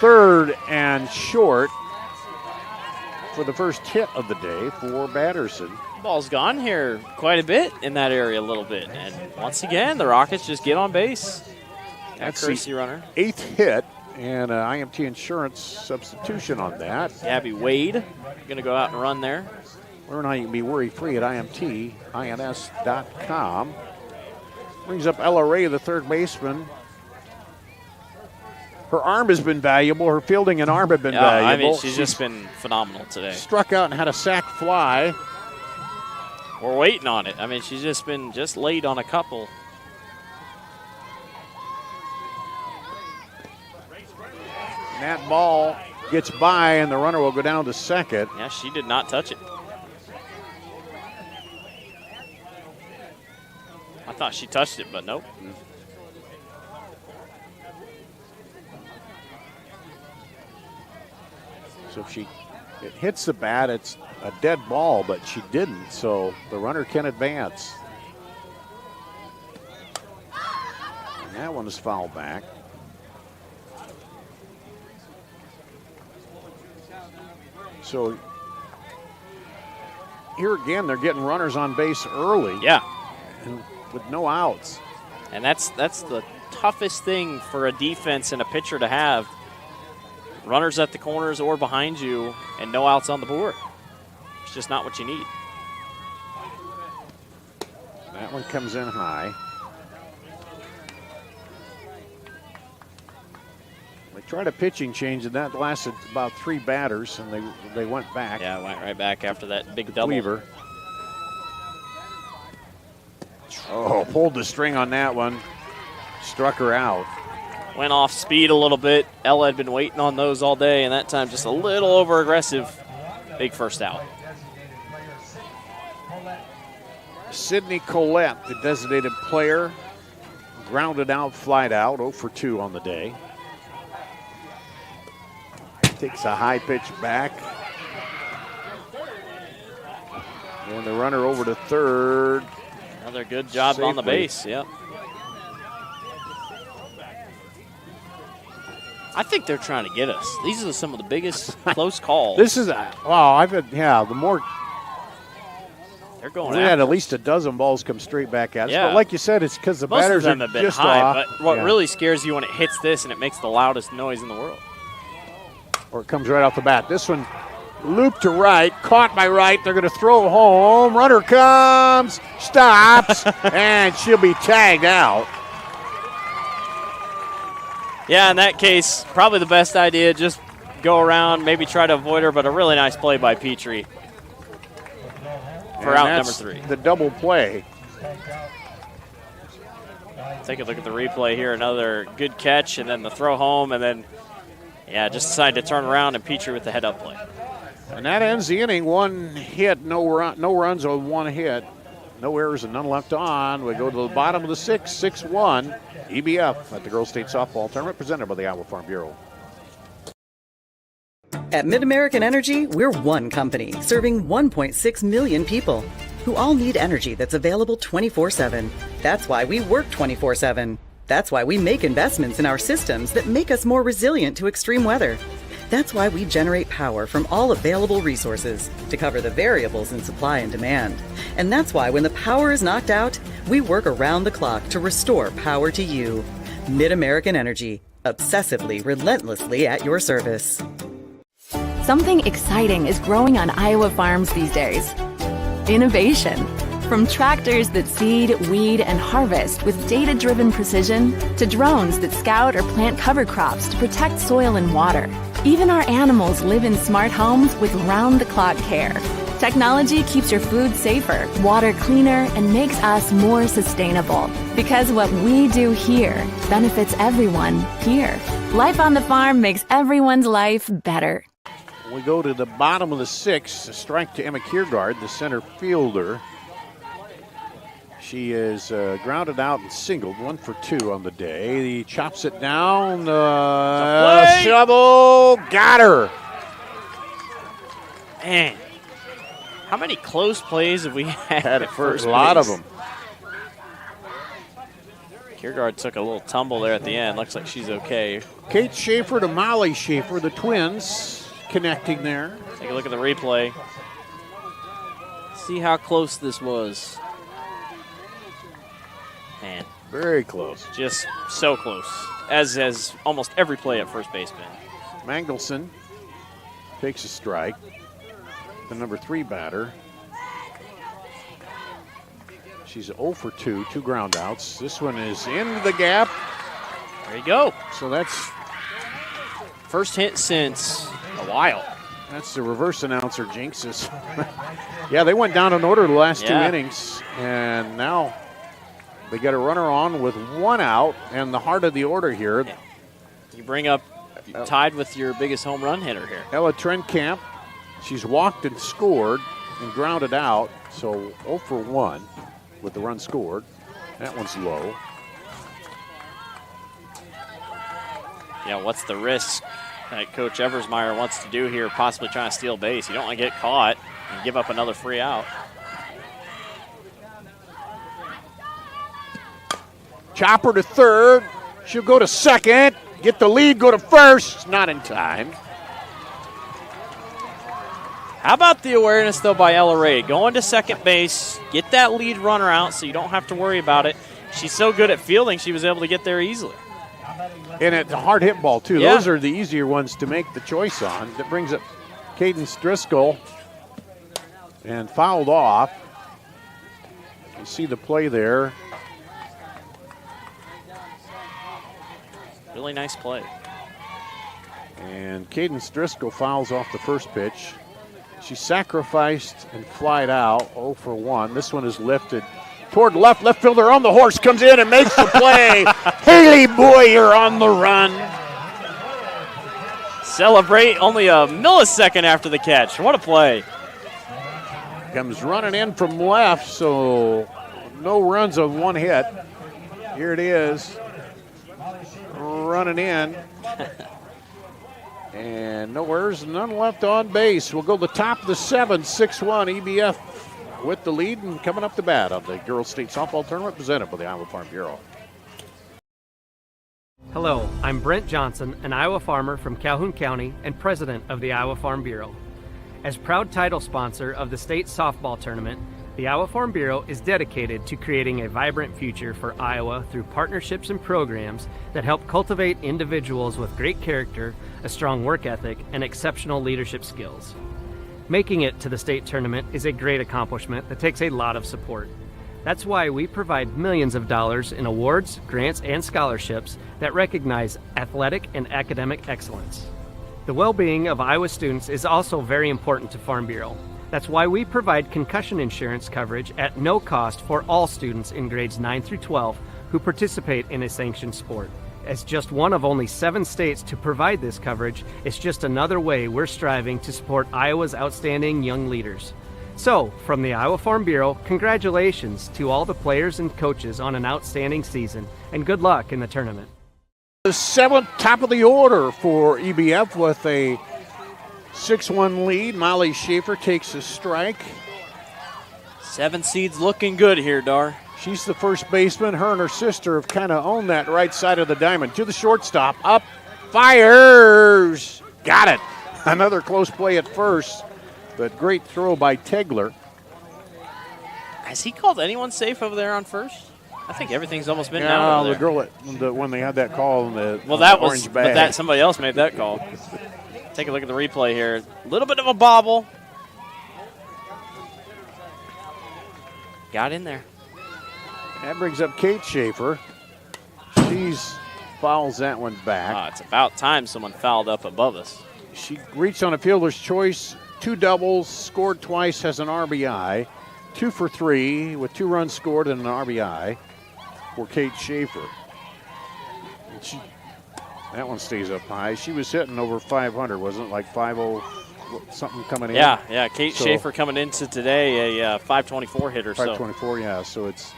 3rd and short for the first hit of the day for Batterson. Ball's gone here quite a bit in that area a little bit. And once again, the Rockets just get on base. That's courtesy the runner. 8th hit and IMT Insurance substitution on that. Gabby Wade going to go out and run there. Learn how you can be worry-free at IMTINS.com. Brings up Ella Ray, the third baseman. Her arm has been valuable. Her fielding and arm have been valuable. I mean, she's just been phenomenal today. Struck out and had a sac fly. We're waiting on it. I mean, she's just been late on a couple. And that ball gets by, and the runner will go down to second. Yeah, she did not touch it. I thought she touched it, but nope. So if it hits the bat, it's a dead ball, but she didn't, so the runner can advance. And that one is fouled back. So here again, they're getting runners on base early. Yeah. And with no outs. And that's the toughest thing for a defense and a pitcher to have. Runners at the corners or behind you and no outs on the board. It's just not what you need. That one comes in high. They tried a pitching change, and that lasted about 3 batters, and they went back. Yeah, went right back after that big double. Weaver. Oh, pulled the string on that one. Struck her out. Went off speed a little bit. Ella had been waiting on those all day, and that time just a little over-aggressive. Big first out. Sydney Collette, the designated player, grounded out, flied out, 0 for 2 on the day. Takes a high pitch back. And the runner over to third. Another good job safely on the base, yep. I think they're trying to get us. These are some of the biggest close calls. This is, the more. They're going We had at least a dozen balls come straight back at us. Yeah. But like you said, it's because the Most batters of them are have been just high, off. but what really scares you when it hits this and it makes the loudest noise in the world. Or it comes right off the bat. This one looped to right, caught by right. They're going to throw home. Runner comes, stops, and she'll be tagged out. Yeah, in that case, probably the best idea, just go around, maybe try to avoid her, but a really nice play by Petrie for out number 3. The double play. Take a look at the replay here. Another good catch, and then the throw home, and then, yeah, just decided to turn around, and Petrie with the head-up play. And that ends the inning. 1 hit, no runs on 1 hit. No errors and none left on. We go to the bottom of the 6th, 6-1. EBF at the Girls State Softball Tournament presented by the Iowa Farm Bureau. At MidAmerican Energy, we're one company serving 1.6 million people who all need energy that's available 24/7. That's why we work 24/7. That's why we make investments in our systems that make us more resilient to extreme weather. That's why we generate power from all available resources to cover the variables in supply and demand. And that's why when the power is knocked out, we work around the clock to restore power to you. MidAmerican Energy, obsessively, relentlessly at your service. Something exciting is growing on Iowa farms these days. Innovation. From tractors that seed, weed, and harvest with data-driven precision to drones that scout or plant cover crops to protect soil and water. Even our animals live in smart homes with round-the-clock care. Technology keeps your food safer, water cleaner, and makes us more sustainable. Because what we do here benefits everyone here. Life on the farm makes everyone's life better. We go to the bottom of the 6th. A strike to Emma Kiergaard, the center fielder. She is grounded out and singled, 1 for 2 on the day. He chops it down. Shovel, got her. Man, how many close plays have we had Had it for a lot of them. Kiergaard took a little tumble there at the end. Looks like she's okay. Kate Schaefer to Molly Schaefer, the twins connecting there. Take a look at the replay. See how close this was. Man. Very close. Just so close. As almost every play at first base been. Mangelson takes a strike. The number 3 batter. She's 0 for 2, 2 ground outs. This one is into the gap. There you go. So that's first hit since a while. That's the reverse announcer jinxes. Yeah, they went down in order the last 2 innings, and now they got a runner on with 1 out, and the heart of the order here. Yeah. You bring up tied with your biggest home run hitter here. Ella Trenkamp, she's walked and scored and grounded out, so 0 for 1 with the run scored. That one's low. Yeah, what's the risk that Coach Eversmeyer wants to do here, possibly trying to steal base? You don't want to get caught and give up another free out. Chopper to third. She'll go to second. Get the lead, go to first. Not in time. How about the awareness, though, by Ella Ray? Going to second base, get that lead runner out so you don't have to worry about it. She's so good at fielding, she was able to get there easily. And it's a hard hit ball, too. Yeah. Those are the easier ones to make the choice on. That brings up Cadence Driscoll. And fouled off. You see the play there. Really nice play. And Cadence Driscoll fouls off the first pitch. She sacrificed and flied out, 0 for 1. This one is lifted toward left. Left fielder on the horse comes in and makes the play. Haley Boyer on the run. Celebrate only a millisecond after the catch. What a play. Comes running in from left, so no runs on 1 hit. Here it is. Running in. And none left on base. We'll go to the top of the 7th, 6-1 EBF with the lead and coming up to bat on the Girls State Softball Tournament presented by the Iowa Farm Bureau. Hello, I'm Brent Johnson, an Iowa farmer from Calhoun County and president of the Iowa Farm Bureau. As proud title sponsor of the state softball tournament, the Iowa Farm Bureau is dedicated to creating a vibrant future for Iowa through partnerships and programs that help cultivate individuals with great character, a strong work ethic, and exceptional leadership skills. Making it to the state tournament is a great accomplishment that takes a lot of support. That's why we provide millions of dollars in awards, grants, and scholarships that recognize athletic and academic excellence. The well-being of Iowa students is also very important to Farm Bureau. That's why we provide concussion insurance coverage at no cost for all students in grades 9 through 12 who participate in a sanctioned sport. As just one of only 7 states to provide this coverage, it's just another way we're striving to support Iowa's outstanding young leaders. So, from the Iowa Farm Bureau, congratulations to all the players and coaches on an outstanding season, and good luck in the tournament. The 7th, top of the order for EBF with a 6-1 lead. Molly Schaefer takes a strike. 7 seeds looking good here, Dar. She's the first baseman. Her and her sister have kind of owned that right side of the diamond. To the shortstop. Up. Fires. Got it. Another close play at first, but great throw by Tegler. Has he called anyone safe over there on first? I think everything's almost been down over the girl when they had that call in the orange bag. But that somebody else made that call. Take a look at the replay here. A little bit of a bobble. Got in there. That brings up Kate Schaefer. She's fouls that one back. It's about time someone fouled up above us. She reached on a fielder's choice, 2 doubles, scored twice, has an RBI. 2 for 3 with 2 runs scored and an RBI for Kate Schaefer. That one stays up high. She was hitting over 500, wasn't it? Like 50 something coming in? Yeah. Kate Schaefer coming into today, a 524 hitter. 524, yeah. So it's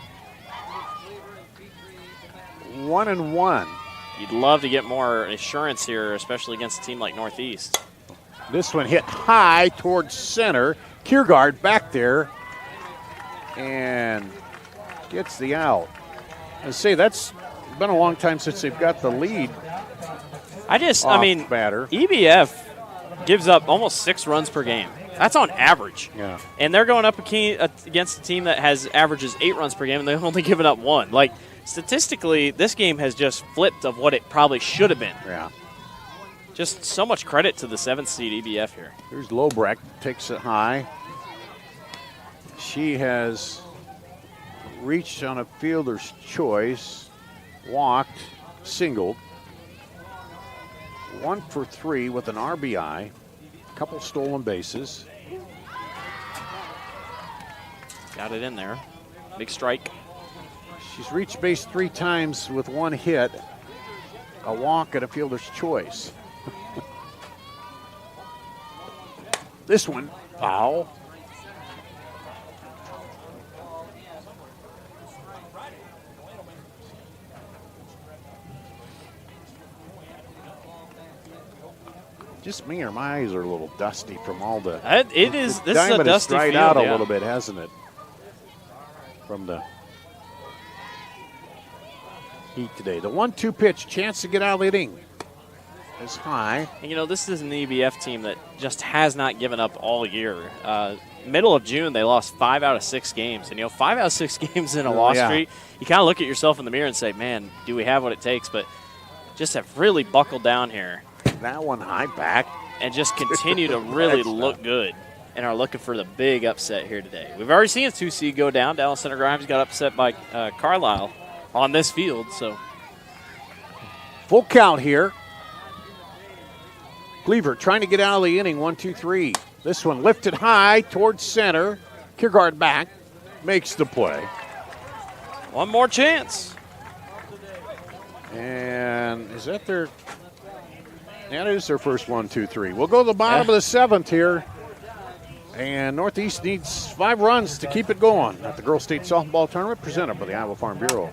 1-1. You'd love to get more assurance here, especially against a team like Northeast. This one hit high towards center. Kiergaard back there and gets the out. I say that's been a long time since they've got the lead. I mean, batter. EBF gives up almost 6 runs per game. That's on average. Yeah. And they're going up against a team that has averages 8 runs per game, and they've only given up 1. Like, statistically, this game has just flipped of what it probably should have been. Yeah. Just so much credit to the 7th seed EBF here. Here's Lobrecht, takes it high. She has reached on a fielder's choice, walked, singled. 1 for 3 with an RBI, a couple stolen bases. Got it in there. Big strike. She's reached base 3 times with 1 hit, a walk, and a fielder's choice. This one, foul. Just me, or my eyes are a little dusty from all the. This is a dusty dried field, out yeah. a little bit, hasn't it? From the heat today. The 1-2 pitch, chance to get out of the inning is high. And, this is an EBF team that just has not given up all year. Middle of June, they lost 5 out of 6 games. And, 5 out of 6 games in a loss streak, you kind of look at yourself in the mirror and say, man, do we have what it takes? But just have really buckled down here. That one high back. And just continue to really look good and are looking for the big upset here today. We've already seen a 2 seed go down. Dallas Center Grimes got upset by Carlisle on this field. So full count here. Cleaver trying to get out of the inning. 1-2-3. This one lifted high towards center. Kiergaard back. Makes the play. One more chance. And is that their... That is their first 1-2-3. We'll go to the bottom of the 7th here. And Northeast needs 5 runs to keep it going at the Girls State Softball Tournament presented by the Iowa Farm Bureau.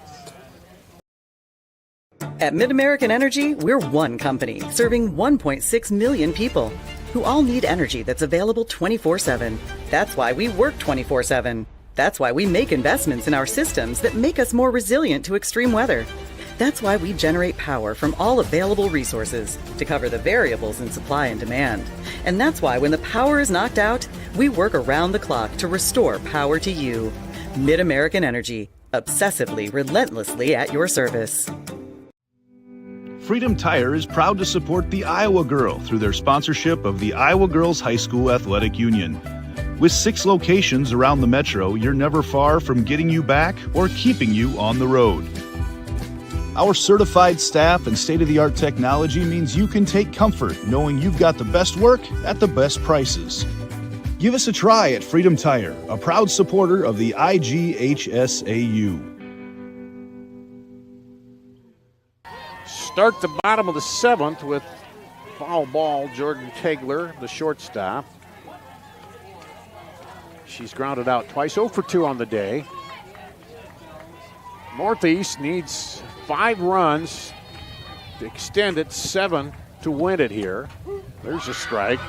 At MidAmerican Energy, we're one company serving 1.6 million people who all need energy that's available 24/7. That's why we work 24/7. That's why we make investments in our systems that make us more resilient to extreme weather. That's why we generate power from all available resources to cover the variables in supply and demand. And that's why when the power is knocked out, we work around the clock to restore power to you. MidAmerican Energy, obsessively, relentlessly at your service. Freedom Tire is proud to support the Iowa Girl through their sponsorship of the Iowa Girls High School Athletic Union. With 6 locations around the metro, you're never far from getting you back or keeping you on the road. Our certified staff and state-of-the-art technology means you can take comfort knowing you've got the best work at the best prices. Give us a try at Freedom Tire, a proud supporter of the IGHSAU. Start the bottom of the 7th with foul ball, Jordan Tegler, the shortstop. She's grounded out twice, 0 for 2 on the day. Northeast needs 5 runs to extend it, 7 to win it here. There's a strike.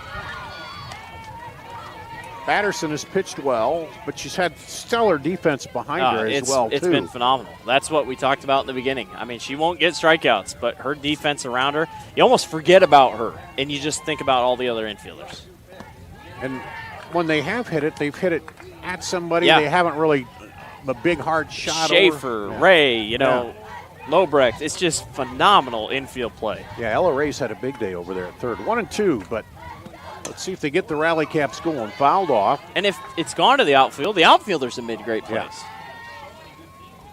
Batterson has pitched well, but she's had stellar defense behind her as well, too. It's been phenomenal. That's what we talked about in the beginning. I mean, she won't get strikeouts, but her defense around her, you almost forget about her, and you just think about all the other infielders. And when they have hit it, they've hit it at somebody. Yeah. They haven't really a big hard shot Schaefer, over. Ray, Lobrecht. It's just phenomenal infield play. Yeah, Ella Ray's had a big day over there at third. 1-2, but let's see if they get the rally caps going. Fouled off. And if it's gone to the outfielders have made great plays. Yeah.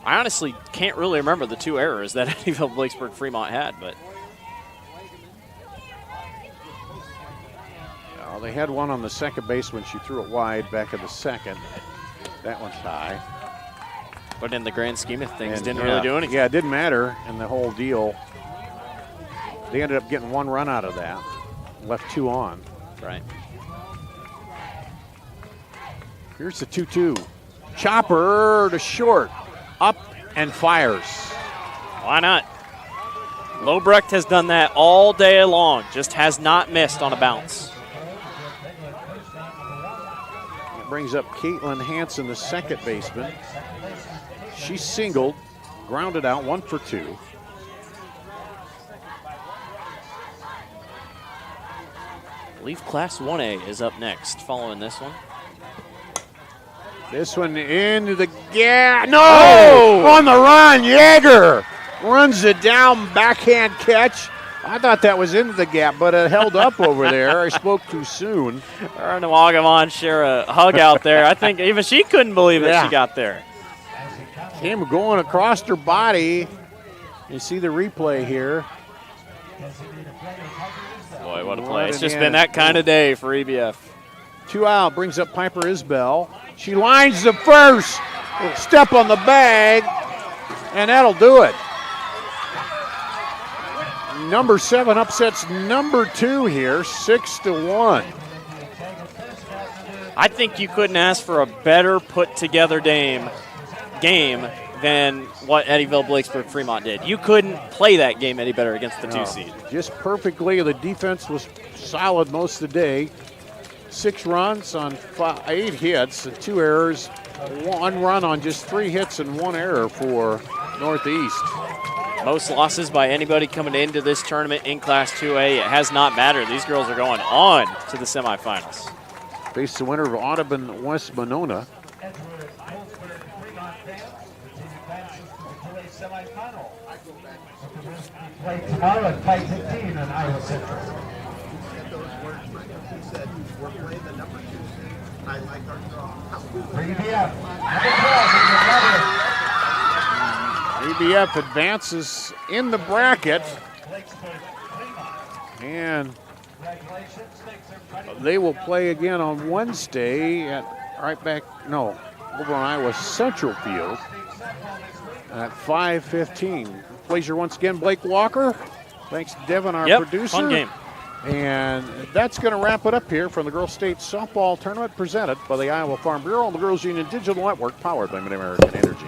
I honestly can't really remember the 2 errors that Eddyville-Blakesburg-Fremont had, but they had one on the second base when she threw it wide back in the second. That one's high. But in the grand scheme of things, didn't really do anything. Yeah, it didn't matter in the whole deal. They ended up getting 1 run out of that. Left 2 on. Right. Here's the 2-2. Chopper to short. Up and fires. Why not? Lobrecht has done that all day long. Just has not missed on a bounce. That brings up Caitlin Hansen, the second baseman. She singled, grounded out, 1 for 2. believe Class 1A is up next following this one. This one into the gap. No! Oh! On the run, Yeager runs it down, backhand catch. I thought that was into the gap, but it held up over there. I spoke too soon. Her and Wagamon share a hug out there. I think even she couldn't believe that she got there. Came going across her body. You see the replay here. Boy, what a play. It's just been that kind of day for EBF. 2 out, brings up Piper Isbell. She lines the first. Step on the bag, and that'll do it. Number 7 upsets number 2 here, 6-1. I think you couldn't ask for a better put-together game than what Eddyville-Blakesburg-Fremont did. You couldn't play that game any better against the 2 seed. Just perfectly. The defense was solid most of the day. 6 runs on 8 hits, and 2 errors. 1 run on just 3 hits and 1 error for Northeast. Most losses by anybody coming into this tournament in Class 2A. It has not mattered. These girls are going on to the semifinals. Face the winner of Audubon West Monona. Play tomorrow at 5:15 in Iowa Central. For EBF, number 12 EBF advances in the bracket, and they will play again on Wednesday at over on Iowa Central Field at 5:15. Pleasure once again, Blake Walker. Thanks to Devin, our producer. Fun game. And that's going to wrap it up here from the Girls State Softball Tournament presented by the Iowa Farm Bureau and the Girls Union Digital Network, powered by Mid-American Energy.